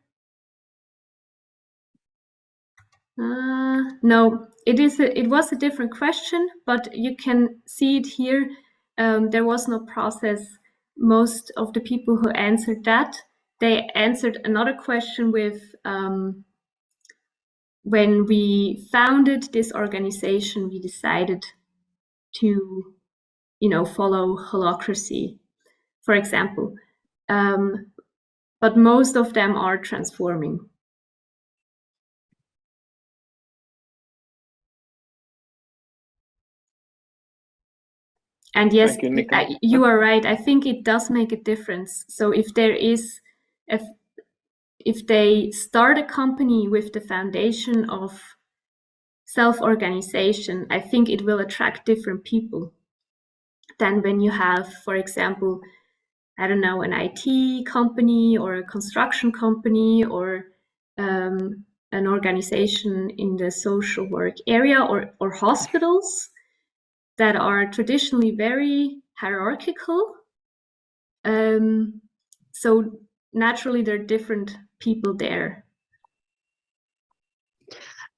No, it was a different question, but you can see it here. There was no process. Most of the people who answered that, they answered another question with, when we founded this organization, we decided to, follow holacracy, for example. But most of them are transforming. And yes, you are right. I think it does make a difference. So if they start a company with the foundation of self-organization, I think it will attract different people than when you have, for example, I don't know, an IT company or a construction company or an organization in the social work area or hospitals that are traditionally very hierarchical. So naturally, there are different people there.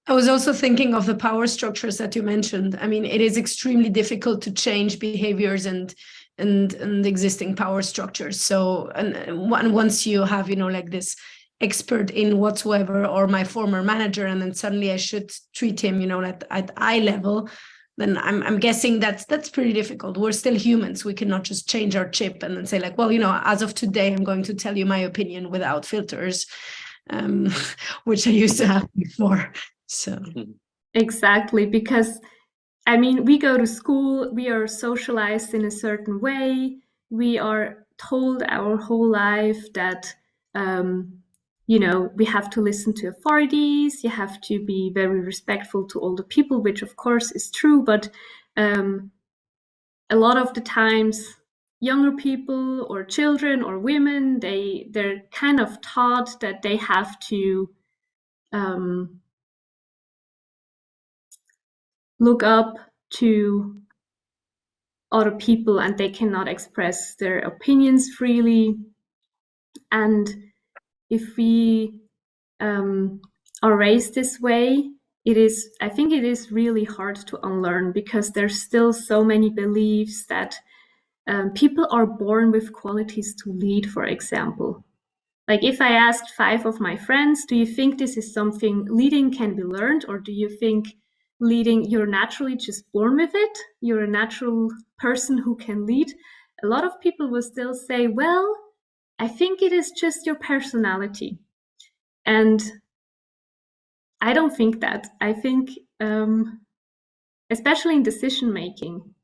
I was also thinking of the power structures that you mentioned. I mean, it is extremely difficult to change behaviors and existing power structures. So, and once you have, like this expert in whatsoever, or my former manager, and then suddenly I should treat him, at eye level, then I'm guessing that's pretty difficult. We're still humans. We cannot just change our chip and then say like, well, as of today, I'm going to tell you my opinion without filters, which I used to have before. So exactly, because I mean, we go to school, we are socialized in a certain way, we are told our whole life that, you know, we have to listen to authorities, you have to be very respectful to older people, which of course is true, but a lot of the times younger people or children or women, they're kind of taught that they have to look up to other people and they cannot express their opinions freely. And if we are raised this way, I think it is really hard to unlearn, because there's still so many beliefs that people are born with qualities to lead, for example. Like if I asked 5 of my friends, do you think this is something leading can be learned, or do you think leading, you're naturally just born with it, you're a natural person who can lead? A lot of people will still say, well, I think it is just your personality. And I don't think that. I think, especially in decision making,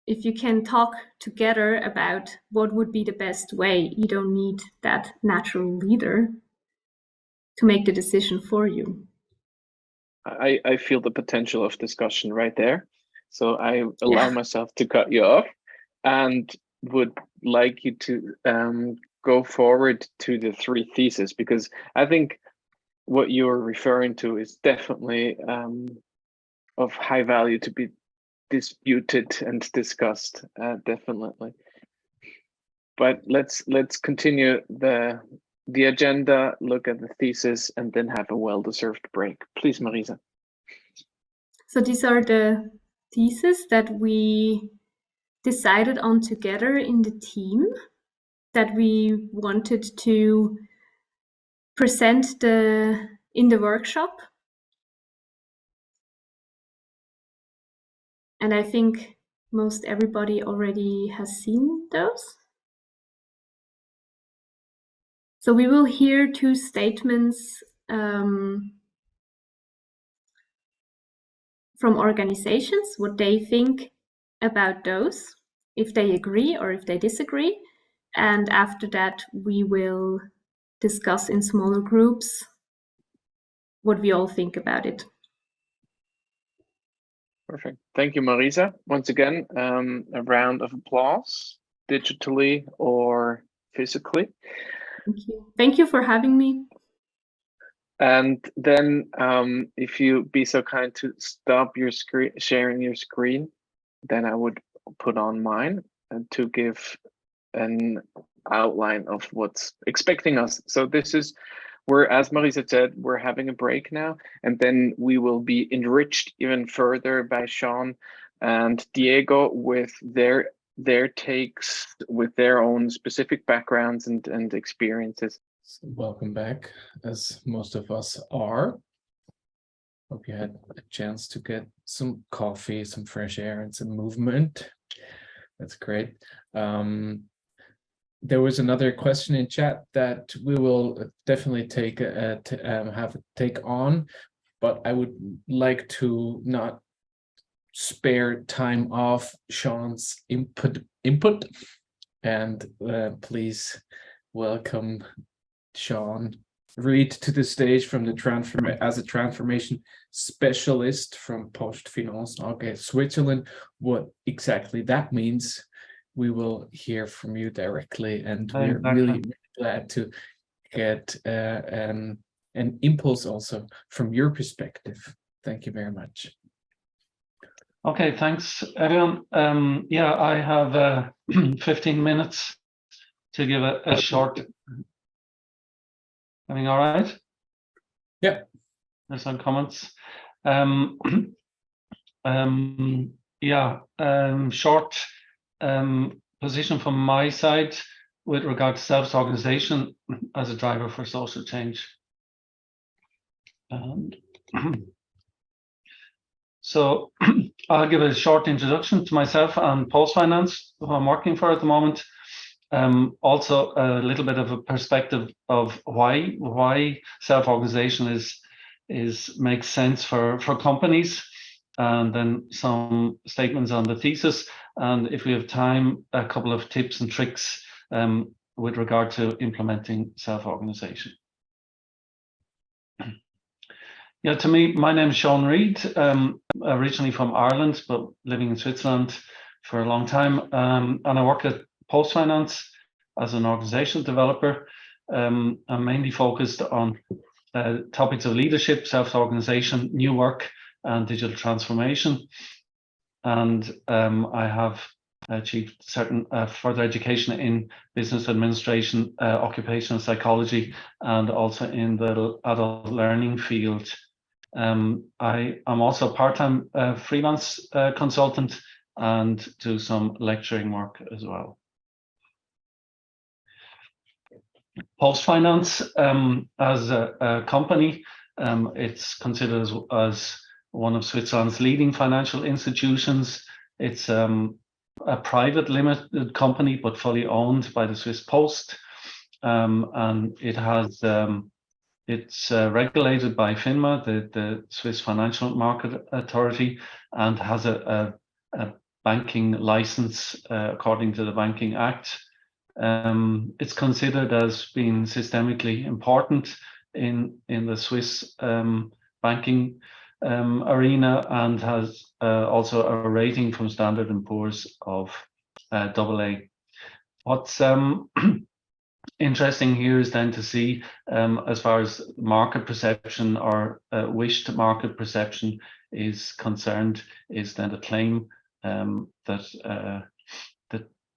if you can talk together about what would be the best way, you don't need that natural leader to make the decision for you. I feel the potential of discussion right there. So I allow myself to cut you off and would like you to go forward to the 3 theses, because I think what you're referring to is definitely of high value to be disputed and discussed, definitely. But let's continue the agenda, look at the thesis, and then have a well-deserved break. Please, Marisa. So these are the theses that we decided on together in the team, that we wanted to present in the workshop. And I think most everybody already has seen those. So we will hear 2 statements from organizations, what they think about those, if they agree or if they disagree. And after that, we will discuss in smaller groups what we all think about it. Perfect. Thank you, Marisa. Once again, a round of applause, digitally or physically. Thank you. Thank you for having me. And then if you be so kind to stop your screen, sharing your screen, then I would put on mine and to give an outline of what's expecting us. So this is, as Marisa said, we're having a break now, and then we will be enriched even further by Sean and Diego with their takes, with their own specific backgrounds and experiences. So welcome back, as most of us are. Hope you had a chance to get some coffee, some fresh air, and some movement. That's great. There was another question in chat that we will definitely take have a take on, but I would like to not spare time off Sean's input, and please welcome Sean Reed to the stage from the as a transformation specialist from Postfinance AG Switzerland. What exactly that means, we will hear from you directly, and we're really glad to get an impulse also from your perspective. Thank you very much. Okay, thanks, everyone. Yeah, I have 15 minutes to give a short. Everything all right? Yeah. There's some comments. Short position from my side with regard to self-organization as a driver for social change. So I'll give a short introduction to myself and PostFinance, who I'm working for at the moment. Also a little bit of a perspective of why self-organization makes sense for companies, and then some statements on the thesis, and if we have time, a couple of tips and tricks with regard to implementing self-organization. Yeah, to me, my name is Sean Reid, originally from Ireland, but living in Switzerland for a long time, and I work at PostFinance as an organizational developer. I'm mainly focused on topics of leadership, self-organization, new work, and digital transformation. And I have achieved certain further education in business administration, occupational psychology, and also in the adult learning field. I am also a part-time freelance consultant and do some lecturing work as well. PostFinance, as a company, it's considered as one of Switzerland's leading financial institutions. It's a private limited company, but fully owned by the Swiss Post, and it has it's regulated by FINMA, the Swiss Financial Market Authority, and has a banking license according to the Banking Act. It's considered as being systemically important in the Swiss banking arena, and has also a rating from Standard & Poor's of AA. What's interesting here is then to see, as far as market perception or wished market perception is concerned, is then the claim that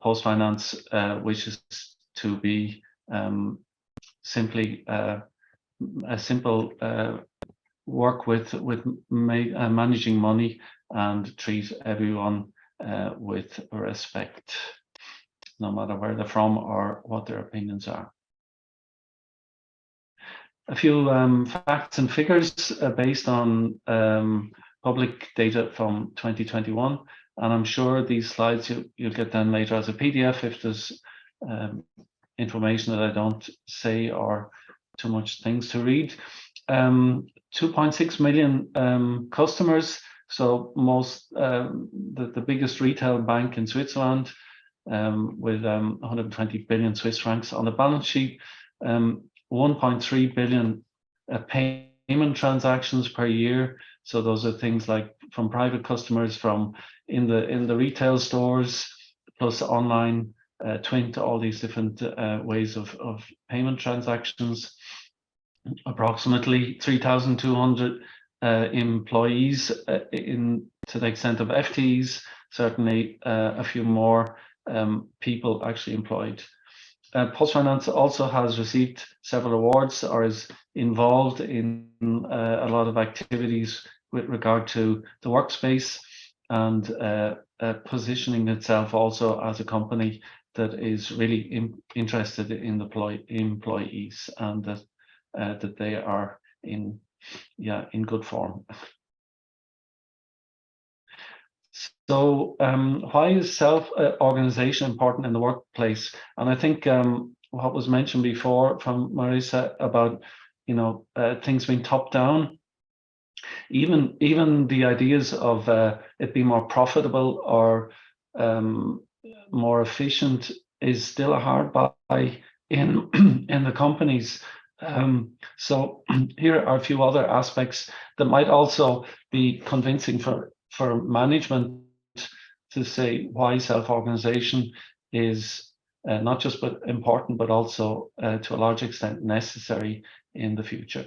PostFinance wishes to be simply a simple work with managing money and treat everyone with respect, no matter where they're from or what their opinions are. A few facts and figures based on public data from 2021, and I'm sure these slides you'll get them later as a PDF if there's information that I don't say or too much things to read. 2.6 million customers, so most the biggest retail bank in Switzerland, with 120 billion Swiss francs on the balance sheet, 1.3 billion payment transactions per year. So those are things like from private customers, from in the retail stores, plus online, twin to all these different ways of payment transactions. Approximately 3,200 employees to the extent of FTEs, certainly a few more people actually employed. PostFinance also has received several awards or is involved in a lot of activities with regard to the workspace, and positioning itself also as a company that is really interested in employees, and that they are in good form. So why is self-organization important in the workplace? And I think what was mentioned before from Marisa about things being top down, even the ideas of it being more profitable or more efficient is still a hard buy in the companies. So here are a few other aspects that might also be convincing for management to say why self-organization is not just but important, but also to a large extent necessary in the future.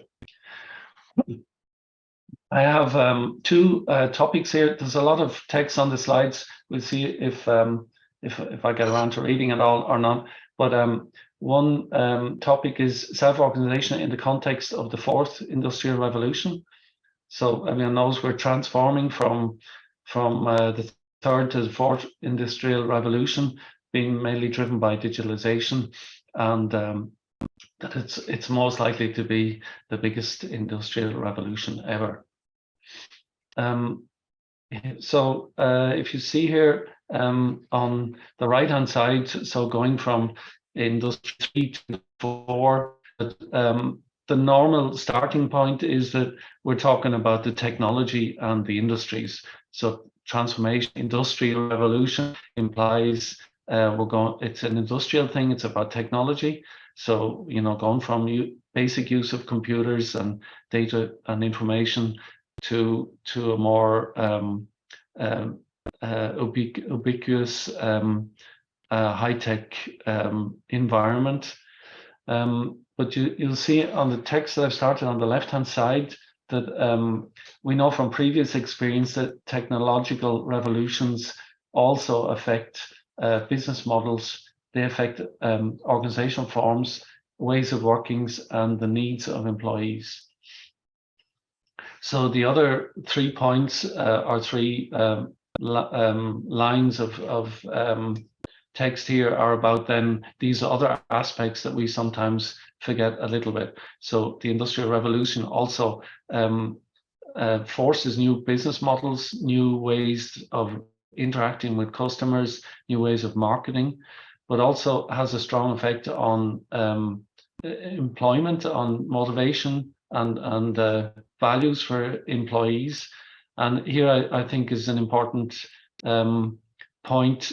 I have two topics here. There's a lot of text on the slides. We'll see if I get around to reading it all or not. But one topic is self-organization in the context of the fourth industrial revolution. So everyone knows we're transforming from the third to the fourth industrial revolution, being mainly driven by digitalization, and that it's most likely to be the biggest industrial revolution ever. So if you see here on the right hand side, so going from industry 3 to 4, the the normal starting point is that we're talking about the technology and the industries. So transformation, industrial revolution implies it's an industrial thing, it's about technology. So, going from basic use of computers and data and information to a more ubiquitous high-tech environment. But you'll see on the text that I've started on the left-hand side that we know from previous experience that technological revolutions also affect business models. They affect organizational forms, ways of workings, and the needs of employees. So the other 3 points or 3 lines of text here are about then these other aspects that we sometimes forget a little bit. So the Industrial Revolution also forces new business models, new ways of interacting with customers, new ways of marketing, but also has a strong effect on employment, on motivation and values for employees. And here I think is an important point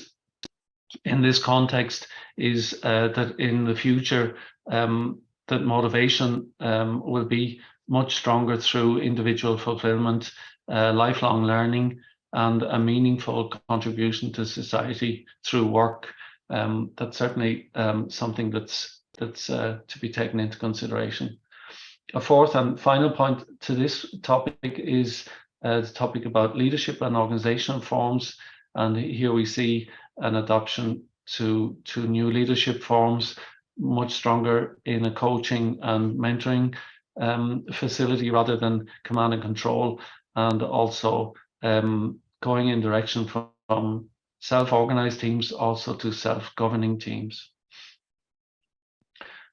in this context is that in the future that motivation will be much stronger through individual fulfillment, lifelong learning, and a meaningful contribution to society through work. That's certainly something that's to be taken into consideration. A fourth and final point to this topic is the topic about leadership and organizational forms. And here we see an adoption to new leadership forms, much stronger in a coaching and mentoring facility rather than command and control, and also going in direction from self-organized teams also to self-governing teams.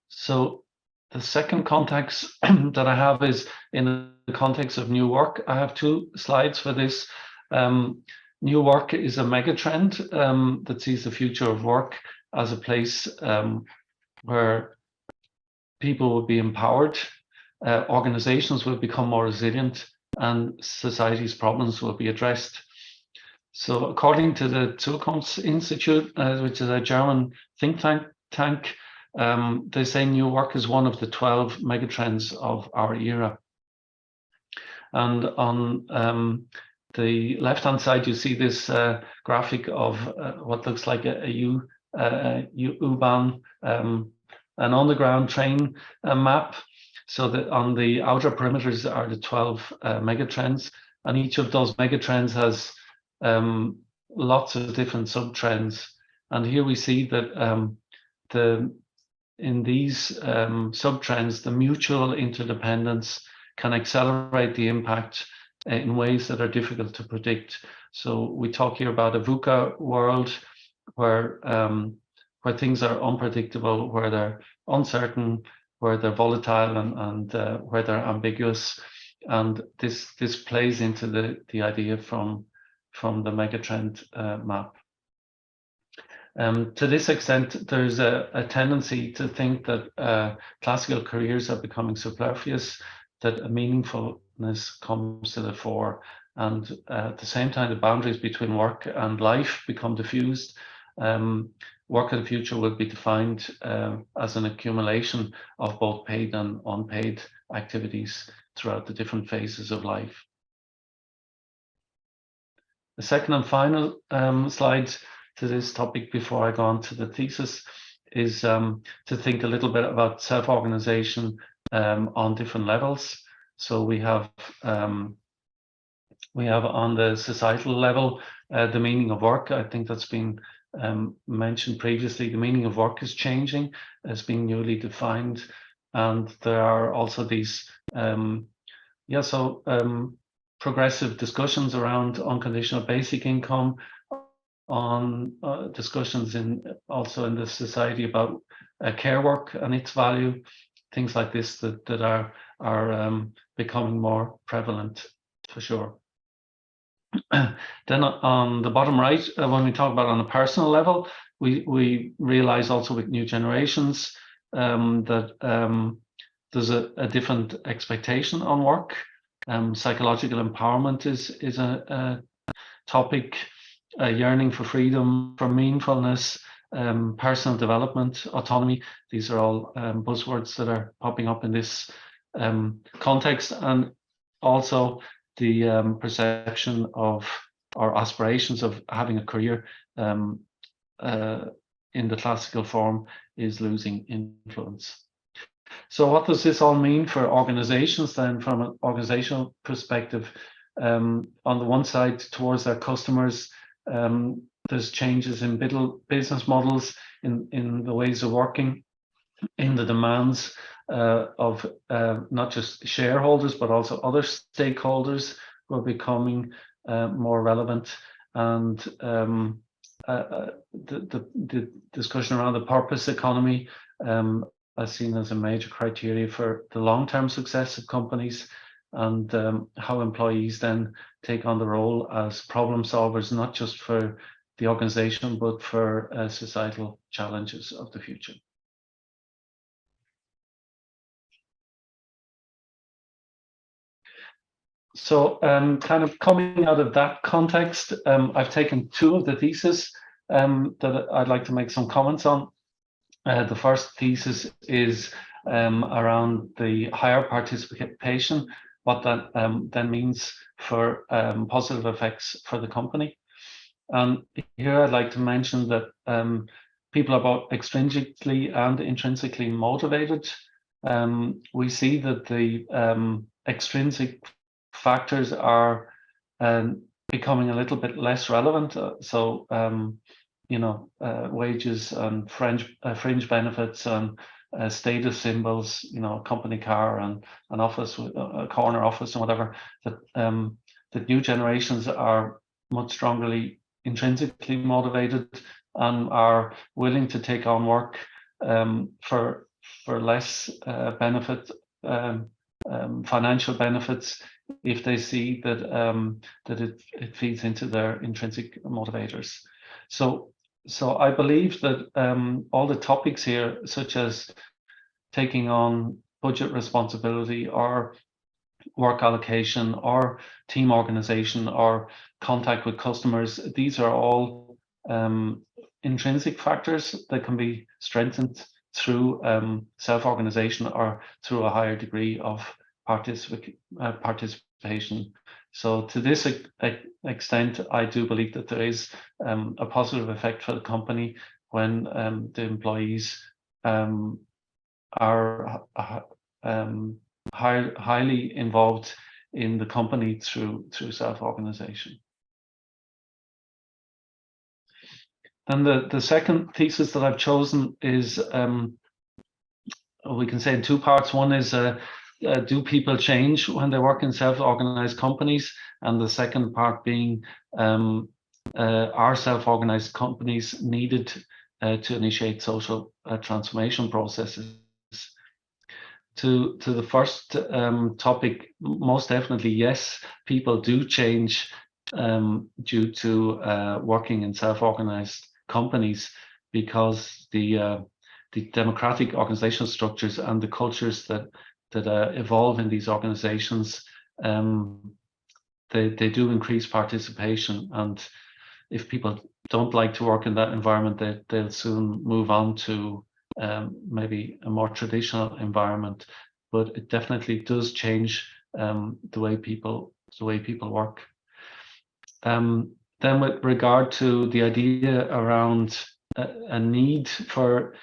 So the second context that I have is in the context of new work. I have 2 slides for this. New work is a mega trend that sees the future of work as a place where people will be empowered, organizations will become more resilient, and society's problems will be addressed. So according to the Zukunft Institute, which is a German think tank, they say new work is one of the 12 megatrends of our era. And on the left-hand side, you see this graphic of what looks like a U-Bahn, an underground train map. So that on the outer perimeters are the 12 megatrends, and each of those megatrends has lots of different sub-trends. And here we see that in these sub-trends, the mutual interdependence can accelerate the impact in ways that are difficult to predict. So we talk here about a VUCA world where things are unpredictable, where they're uncertain, where they're volatile, and where they're ambiguous. And this plays into the idea from the megatrend map. To this extent, there's a tendency to think that classical careers are becoming superfluous, that a meaningfulness comes to the fore, and at the same time, the boundaries between work and life become diffused. Work in the future will be defined as an accumulation of both paid and unpaid activities throughout the different phases of life. The second and final slide to this topic before I go on to the thesis is to think a little bit about self-organization on different levels. So we have on the societal level the meaning of work. I think that's been mentioned previously. The meaning of work is changing, it's being newly defined, and there are also these progressive discussions around unconditional basic income, on discussions also in the society about care work and its value, things like this that are becoming more prevalent for sure. Then on the bottom right, when we talk about on a personal level, we realize also with new generations that there's a different expectation on work. Psychological empowerment is a topic, yearning for freedom, for meaningfulness, personal development, autonomy. These are all buzzwords that are popping up in this context, and also the perception of or aspirations of having a career in the classical form is losing influence. So what does this all mean for organizations then, from an organizational perspective? On the one side, towards their customers, there's changes in business models, in the ways of working, in the demands of not just shareholders, but also other stakeholders who are becoming more relevant. And the discussion around the purpose economy as seen as a major criteria for the long-term success of companies, and how employees then take on the role as problem solvers, not just for the organization, but for societal challenges of the future. So kind of coming out of that context, I've taken two of the theses that I'd like to make some comments on. The first thesis is around the higher participation, what that then means for positive effects for the company. And here I'd like to mention that people are both extrinsically and intrinsically motivated. We see that the extrinsic factors are becoming a little bit less relevant. You know, wages and fringe benefits and status symbols, you know, a company car and an office, a corner office and whatever, that new generations are much strongly intrinsically motivated and are willing to take on work for less benefit, financial benefits, if they see that that it feeds into their intrinsic motivators. So I believe that all the topics here, such as taking on budget responsibility or work allocation or team organization or contact with customers, these are all intrinsic factors that can be strengthened through self-organization or through a higher degree of participation. So to this extent, I do believe that there is a positive effect for the company when the employees are highly involved in the company through self-organization. And the second thesis that I've chosen is, we can say in two parts. One is, do people change when they work in self-organized companies? And the second part being, are self-organized companies needed to initiate social transformation processes? To the first topic, most definitely yes, people do change due to working in self-organized companies, because the democratic organizational structures and the cultures that evolve in these organizations, they do increase participation. And if people don't like to work in that environment, they'll soon move on to maybe a more traditional environment. But it definitely does change the way people work. Then with regard to the idea around a need for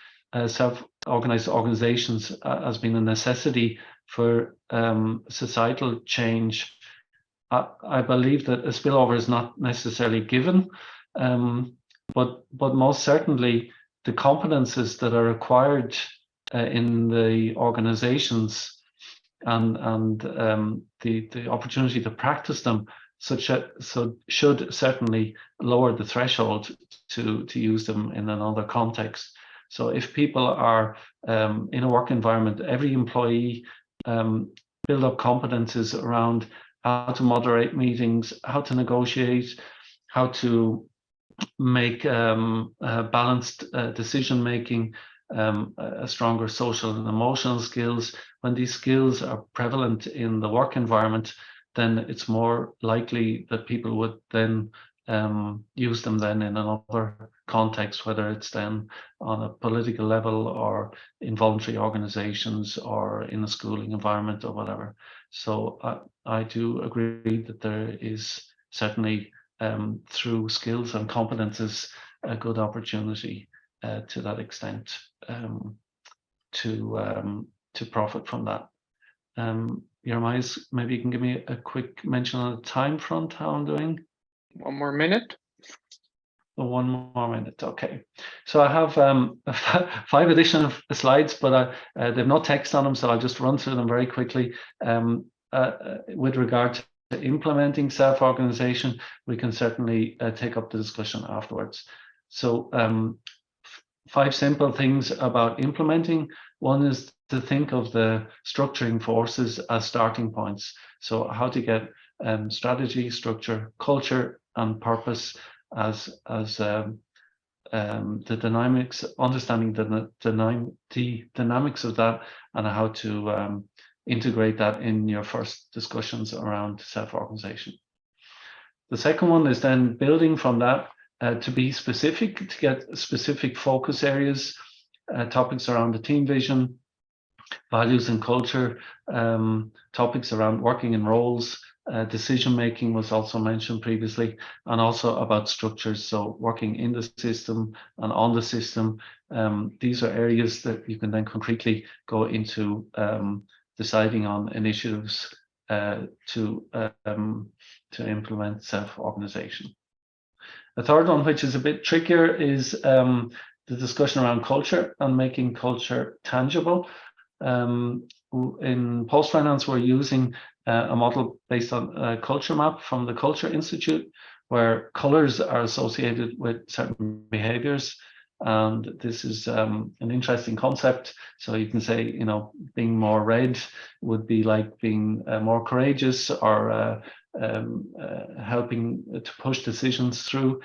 self-organized organizations as being a necessity for societal change, I believe that a spillover is not necessarily given, but most certainly the competences that are required in the organizations and the opportunity to practice them should certainly lower the threshold to use them in another context. So if people are in a work environment, every employee build up competences around how to moderate meetings, how to negotiate, how to make balanced decision making, a stronger social and emotional skills. When these skills are prevalent in the work environment, then it's more likely that people would then use them then in another context, whether it's then on a political level or in voluntary organizations or in a schooling environment or whatever. So I do agree that there is certainly through skills and competences a good opportunity to that extent to profit from that. Jeremias, maybe you can give me a quick mention on the time front, how I'm doing. 1 more minute. 1 more minute, okay. So I have 5 additional slides, but they have no text on them, so I'll just run through them very quickly. With regard to implementing self-organization, we can certainly take up the discussion afterwards. So 5 simple things about implementing. One is to think of the structuring forces as starting points. So how to get strategy, structure, culture, and purpose as the dynamics, understanding the dynamics of that, and how to integrate that in your first discussions around self-organization. The second one is then building from that to be specific, to get specific focus areas, topics around the team vision, values and culture, topics around working in roles, decision making was also mentioned previously, and also about structures, so working in the system and on the system. These are areas that you can then concretely go into deciding on initiatives to implement self-organization. The third one, which is a bit trickier, is the discussion around culture and making culture tangible. In post-finance, we're using a model based on a culture map from the Culture Institute, where colors are associated with certain behaviors. And this is an interesting concept. So you can say, you know, being more red would be like being more courageous, or helping to push decisions through,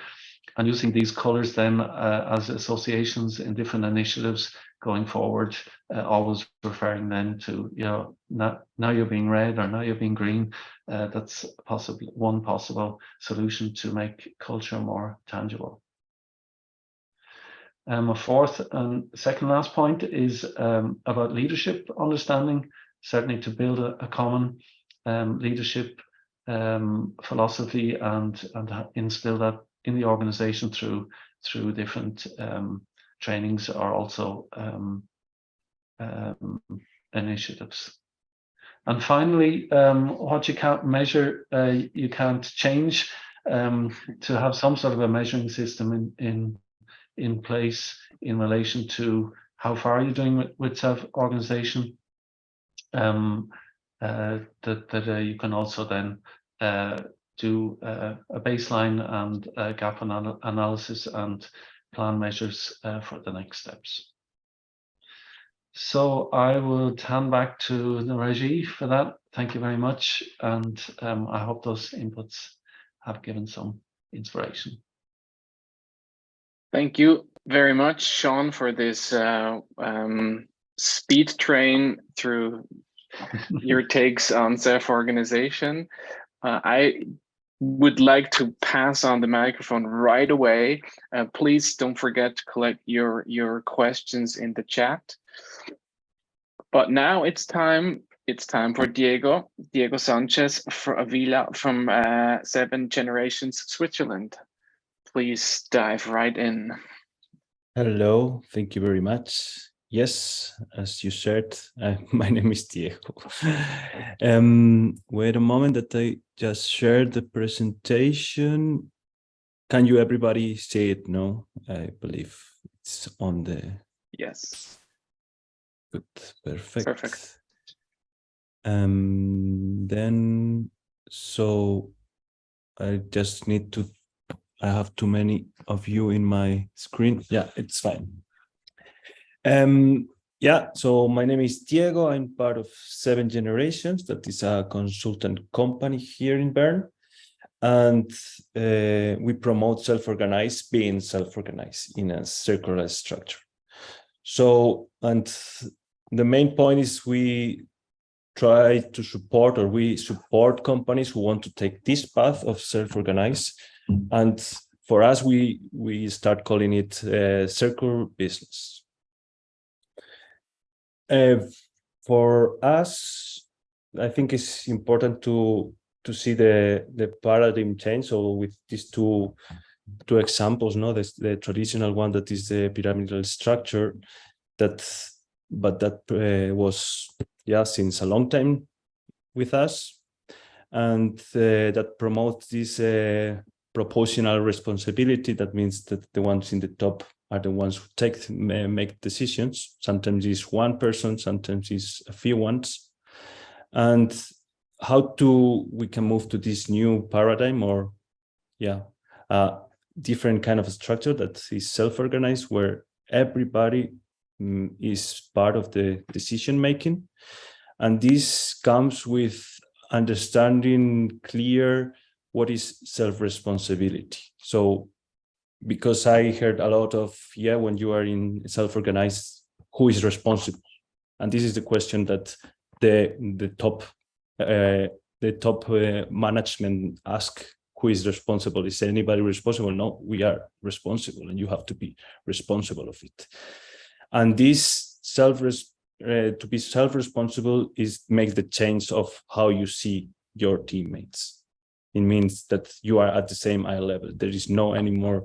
and using these colors then as associations in different initiatives going forward, always referring then to, you know, now you're being red or now you're being green. That's possibly one possible solution to make culture more tangible. A fourth and second last point is about leadership understanding, certainly to build a common leadership philosophy and instill that in the organization through different trainings or also initiatives. And finally, what you can't measure, you can't change. To have some sort of a measuring system in place in relation to how far you're doing with self-organization, that you can also then do a baseline and a gap analysis and plan measures for the next steps. So I would hand back to the Regie for that. Thank you very much, and I hope those inputs have given some inspiration. Thank you very much, Sean, for this speed train through your takes on self-organization. I would like to pass on the microphone right away. Please don't forget to collect your questions in the chat. But now it's time for Diego Sanchez from 7 Generations Switzerland. Please dive right in. Hello, thank you very much. Yes, as you said, my name is Diego. Wait a moment that I just shared the presentation. Can you everybody see it? No, I believe it's on the... Yes. Good, perfect. Perfect. Then, so I just need to, I have too many of you in my screen. Yeah, it's fine. Yeah, so my name is Diego. I'm part of 7 Generations. That is a consultant company here in Bern. And we promote self-organized, being self-organized in a circular structure. So, and the main point is we try to support, or we support companies who want to take this path of self-organize. And for us, we start calling it circular business. For us, I think it's important to see the paradigm change. So with these two examples, no, the traditional one that is the pyramidal structure, that was since a long time with us, and that promotes this proportional responsibility. That means that the ones in the top are the ones who make decisions. Sometimes it's one person, sometimes it's a few ones. And how we can move to this new paradigm, or different kind of a structure that is self-organized, where everybody is part of the decision making. And this comes with understanding clear what is self-responsibility. So because I heard a lot of, when you are in self-organized, who is responsible? And this is the question that the top management ask: who is responsible? Is anybody responsible? No, we are responsible, and you have to be responsible of it. And this to be self-responsible makes the change of how you see your teammates. It means that you are at the same eye level. There is no anymore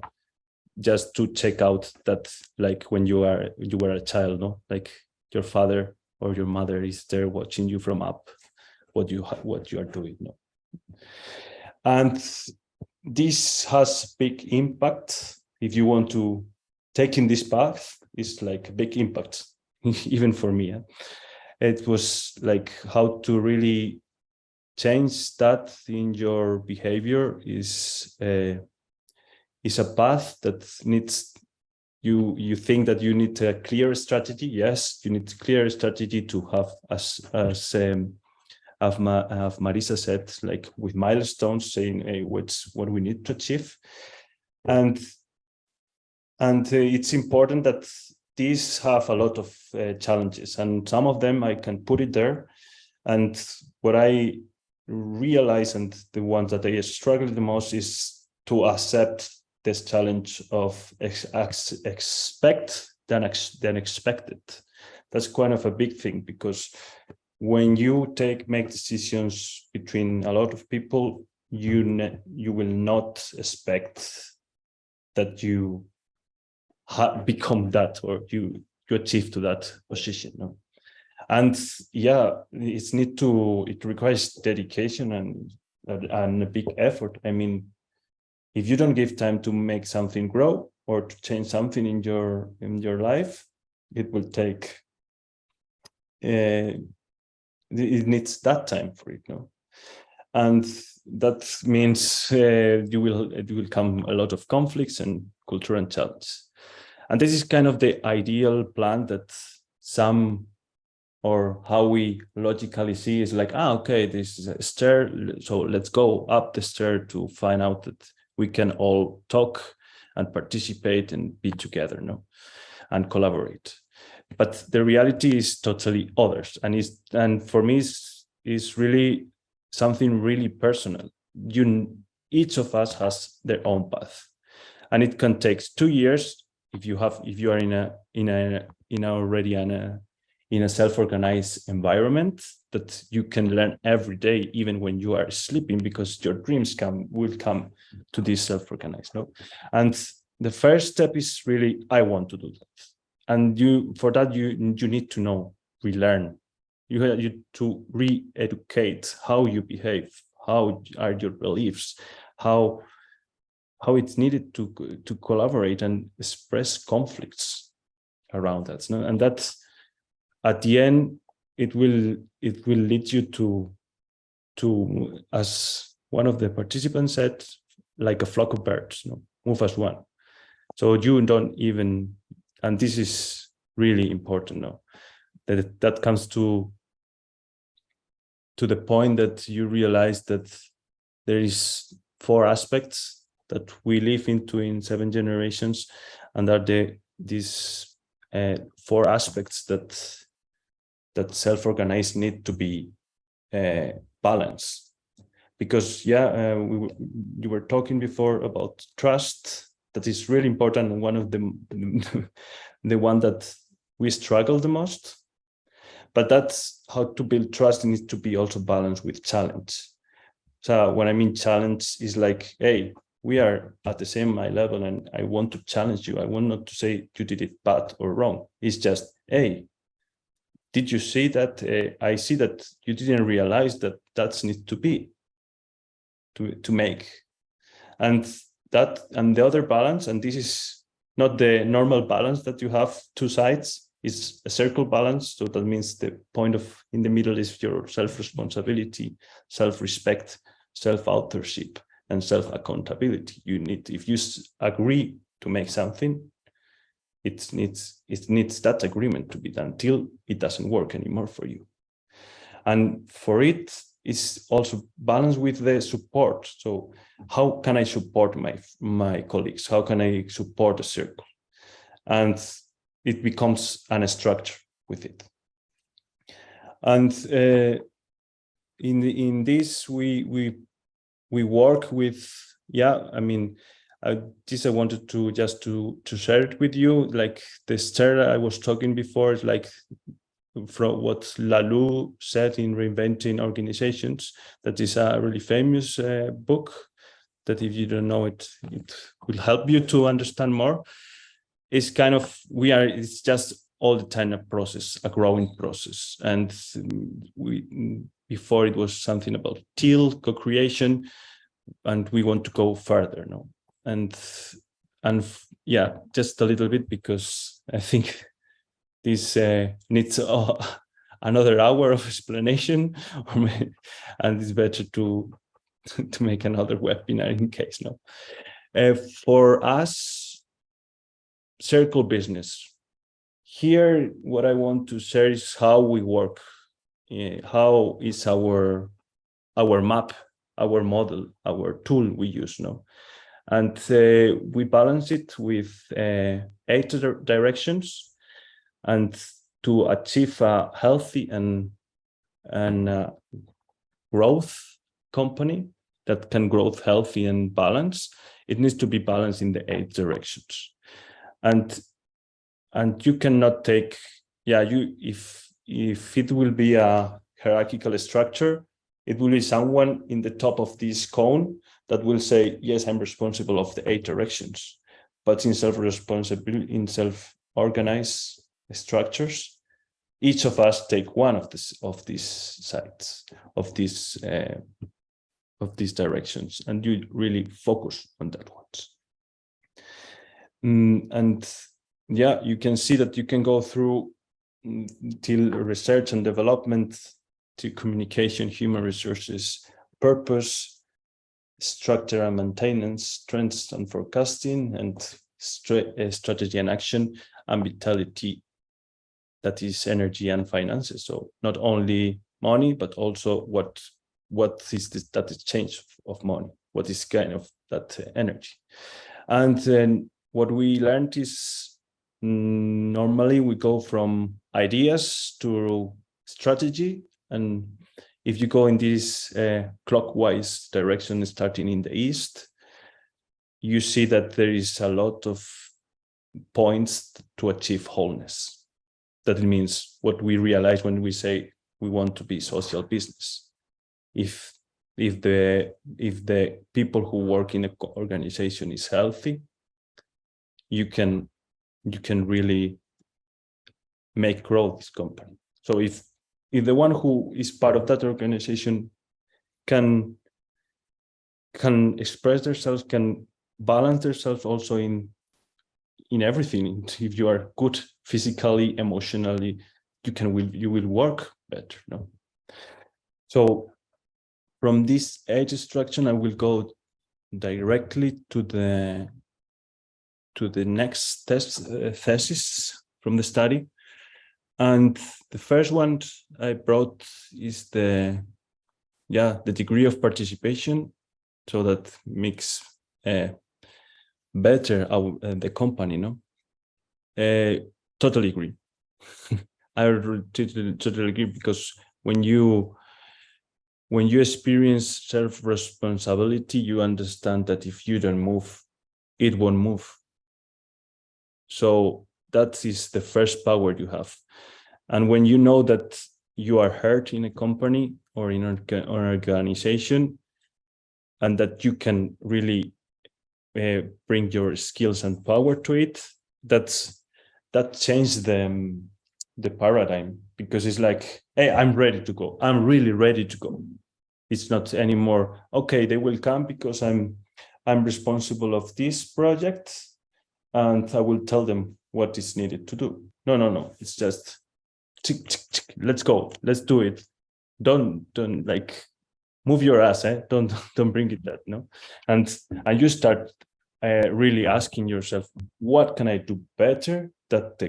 just to check out that, like when you were a child, no, like your father or your mother is there watching you from up, what you are doing, no. And this has big impact. If you want to take in this path, it's like a big impact, even for me. It was like how to really change that in your behavior is a path that needs, you think that you need a clear strategy. Yes, you need a clear strategy to have, as Marisa said, like with milestones, saying, hey, what we need to achieve. And it's important that these have a lot of challenges, and some of them I can put it there. And what I realize, and the ones that I struggle the most, is to accept this challenge of expect than expected. That's kind of a big thing, because when you make decisions between a lot of people, you will not expect that you become that, or you achieve to that position, no? And it requires dedication and a big effort. I mean, if you don't give time to make something grow or to change something in your life, it will take it needs that time for it, no? And that means you will come a lot of conflicts and cultural challenges. And this is kind of the ideal plan that some, or how we logically see, is like, okay, this is a stair, so let's go up the stair to find out that we can all talk and participate and be together, no, and collaborate. But the reality is totally others, and for me is really something really personal. Each of us has their own path, and it can take 2 years if you are in a self-organized environment, that you can learn every day, even when you are sleeping, because your dreams will come to this self-organized, no? And the first step is really, I want to do that. And for that you need to relearn. You have to re-educate how you behave, how are your beliefs, how it's needed to collaborate and express conflicts around that, no? And that's, at the end, it will lead you to, as one of the participants said, like a flock of birds, no? Move as one. So you don't even, and this is really important, no? That comes to the point that you realize that there is 4 aspects that we live into in 7 generations, and are these 4 aspects that self-organized need to be balanced. Because you were talking before about trust. That is really important, and one of the one that we struggle the most. But that's how to build trust, needs to be also balanced with challenge. So when I mean challenge is like, hey, we are at the same eye level and I want to challenge you. I want not to say you did it bad or wrong. It's just, hey, did you see that? I see that you didn't realize that that's needs to be to make. And the other balance, and this is not the normal balance that you have 2 sides, is a circle balance. So that means the point in the middle is your self-responsibility, self-respect, self-authorship, and self-accountability. You need, if you agree to make something, it needs that agreement to be done till it doesn't work anymore for you. And for it, it's also balanced with the support. So how can I support my colleagues? How can I support a circle? And it becomes a structure with it. And in this, we work with, this I wanted to just to share it with you. Like the star I was talking before is like from what Lalou said in Reinventing Organizations. That is a really famous book that if you don't know it, it will help you to understand more. It's kind of, it's just all the time a process, a growing process. And before it was something about teal, co-creation, and we want to go further now. And yeah, just a little bit, because I think this needs another hour of explanation, and it's better to make another webinar in case. No, for us, circle business. Here, what I want to share is how we work. How is our map, our model, our tool we use now, and we balance it with 8 directions. And to achieve a healthy and growth company that can grow healthy and balanced, it needs to be balanced in the 8 directions. And you cannot take, if it will be a hierarchical structure, it will be someone in the top of this cone that will say, yes, I'm responsible of the 8 directions. But in self-responsibility, in self-organized structures, each of us take one of these sides, of these directions, and you really focus on that ones. And yeah, you can see that you can go through till research and development, to communication, human resources, purpose, structure and maintenance, trends and forecasting, and strategy and action, and vitality, that is energy and finances. So not only money, but also what is this, that exchange of money, what is kind of that energy. And then what we learned is normally we go from ideas to strategy. And if you go in this clockwise direction, starting in the east, you see that there is a lot of points to achieve wholeness. That means what we realize when we say we want to be social business. If the people who work in an organization is healthy, you can really make grow this company. So if the one who is part of that organization can express themselves, can balance themselves also in everything. If you are good physically, emotionally, you will work better. No? So from this age structure, I will go directly to the next thesis from the study. And the first one I brought is the degree of participation, so that makes better the company. No, totally agree. I totally agree, because when you experience self-responsibility, you understand that if you don't move, it won't move. So that is the first power you have. And when you know that you are hurt in a company or in an organization, and that you can really bring your skills and power to it, that changes the paradigm, because it's like, hey, I'm ready to go. I'm really ready to go. It's not anymore, okay, they will come because I'm responsible of this project and I will tell them what is needed to do. No. It's just tick, tick, tick. Let's go. Let's do it. Don't like move your ass, eh? Don't bring it that, no. And you start really asking yourself, what can I do better that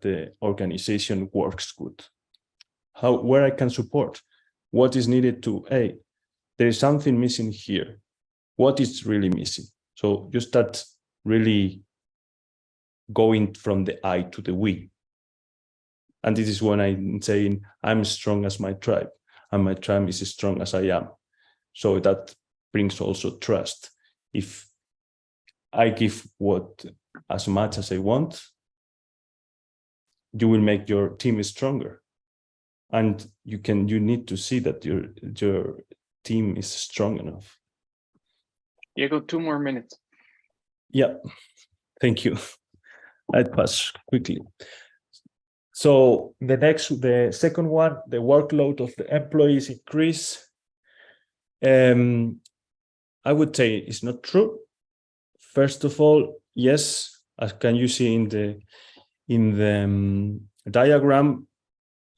the organization works good? Where I can support, what is needed to, hey, there is something missing here. What is really missing? So you start really going from the I to the we. And this is when I'm saying I'm strong as my tribe, and my tribe is as strong as I am. So that brings also trust. If I give as much as I want, you will make your team stronger. And you need to see that your team is strong enough. Diego, 2 more minutes. Yeah, thank you. I'd pass quickly. So the second one, the workload of the employees increase. I would say it's not true. First of all, yes, as can you see in the diagram,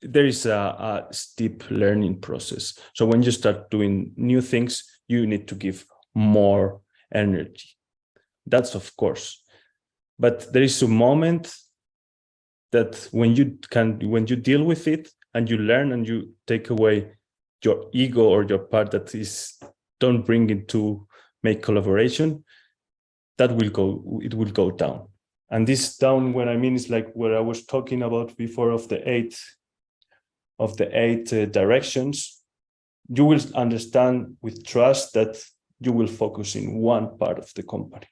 there is a steep learning process. So when you start doing new things, you need to give more energy. That's of course. But there is a moment that when you deal with it and you learn and you take away your ego or your part that don't bring it to make collaboration, it will go down. And this down, what I mean is like what I was talking about before of the eight directions. You will understand with trust that you will focus in one part of the company,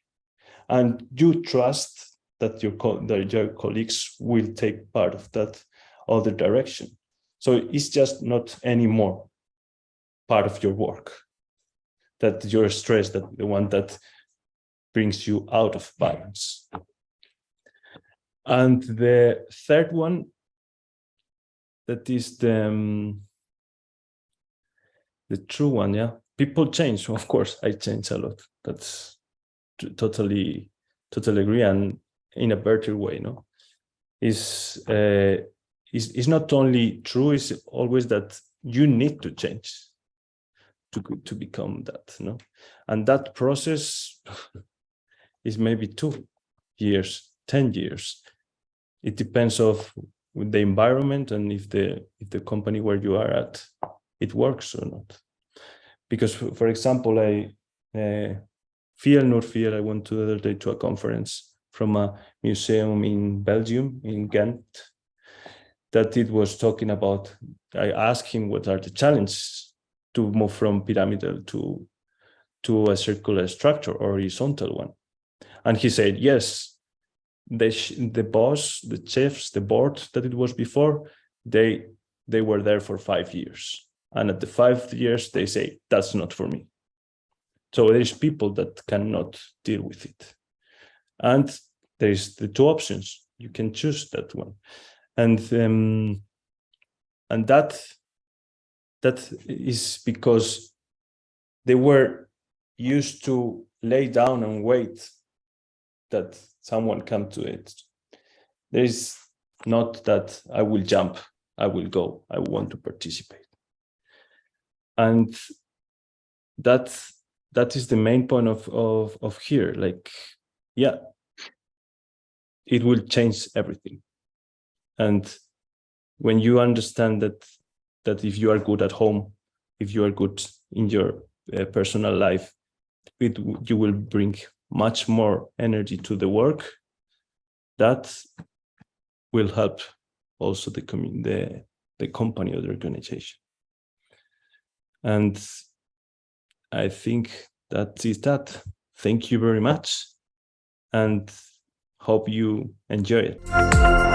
and you trust that your colleagues will take part of that other direction. So it's just not anymore part of your work, that you're stressed, that the one that brings you out of balance. And the third one, that is the true one, yeah. People change, of course, I change a lot. That's totally agree, and in a better way, no? Is not only true, it's always that you need to change to become that, no? And that process is maybe 2 years, 10 years. It depends of the environment and if the company where you are at, it works or not. Because for example, I went the other day to a conference from a museum in Belgium, in Ghent, that it was talking about. I asked him what are the challenges to move from pyramidal to a circular structure or horizontal one. And he said, yes, the boss, the chefs, the board that it was before, they were there for 5 years. And at the 5 years, they say, that's not for me. So there's people that cannot deal with it. And there's the 2 options. You can choose that one. And that is because they were used to lay down and wait that someone come to it. There is not that I will jump, I will go, I want to participate. And that is the main point of here. Like, yeah, it will change everything. And when you understand that if you are good at home, if you are good in your personal life, you will bring much more energy to the work. That will help also the company or the organization. And I think that is that. Thank you very much, and hope you enjoy it.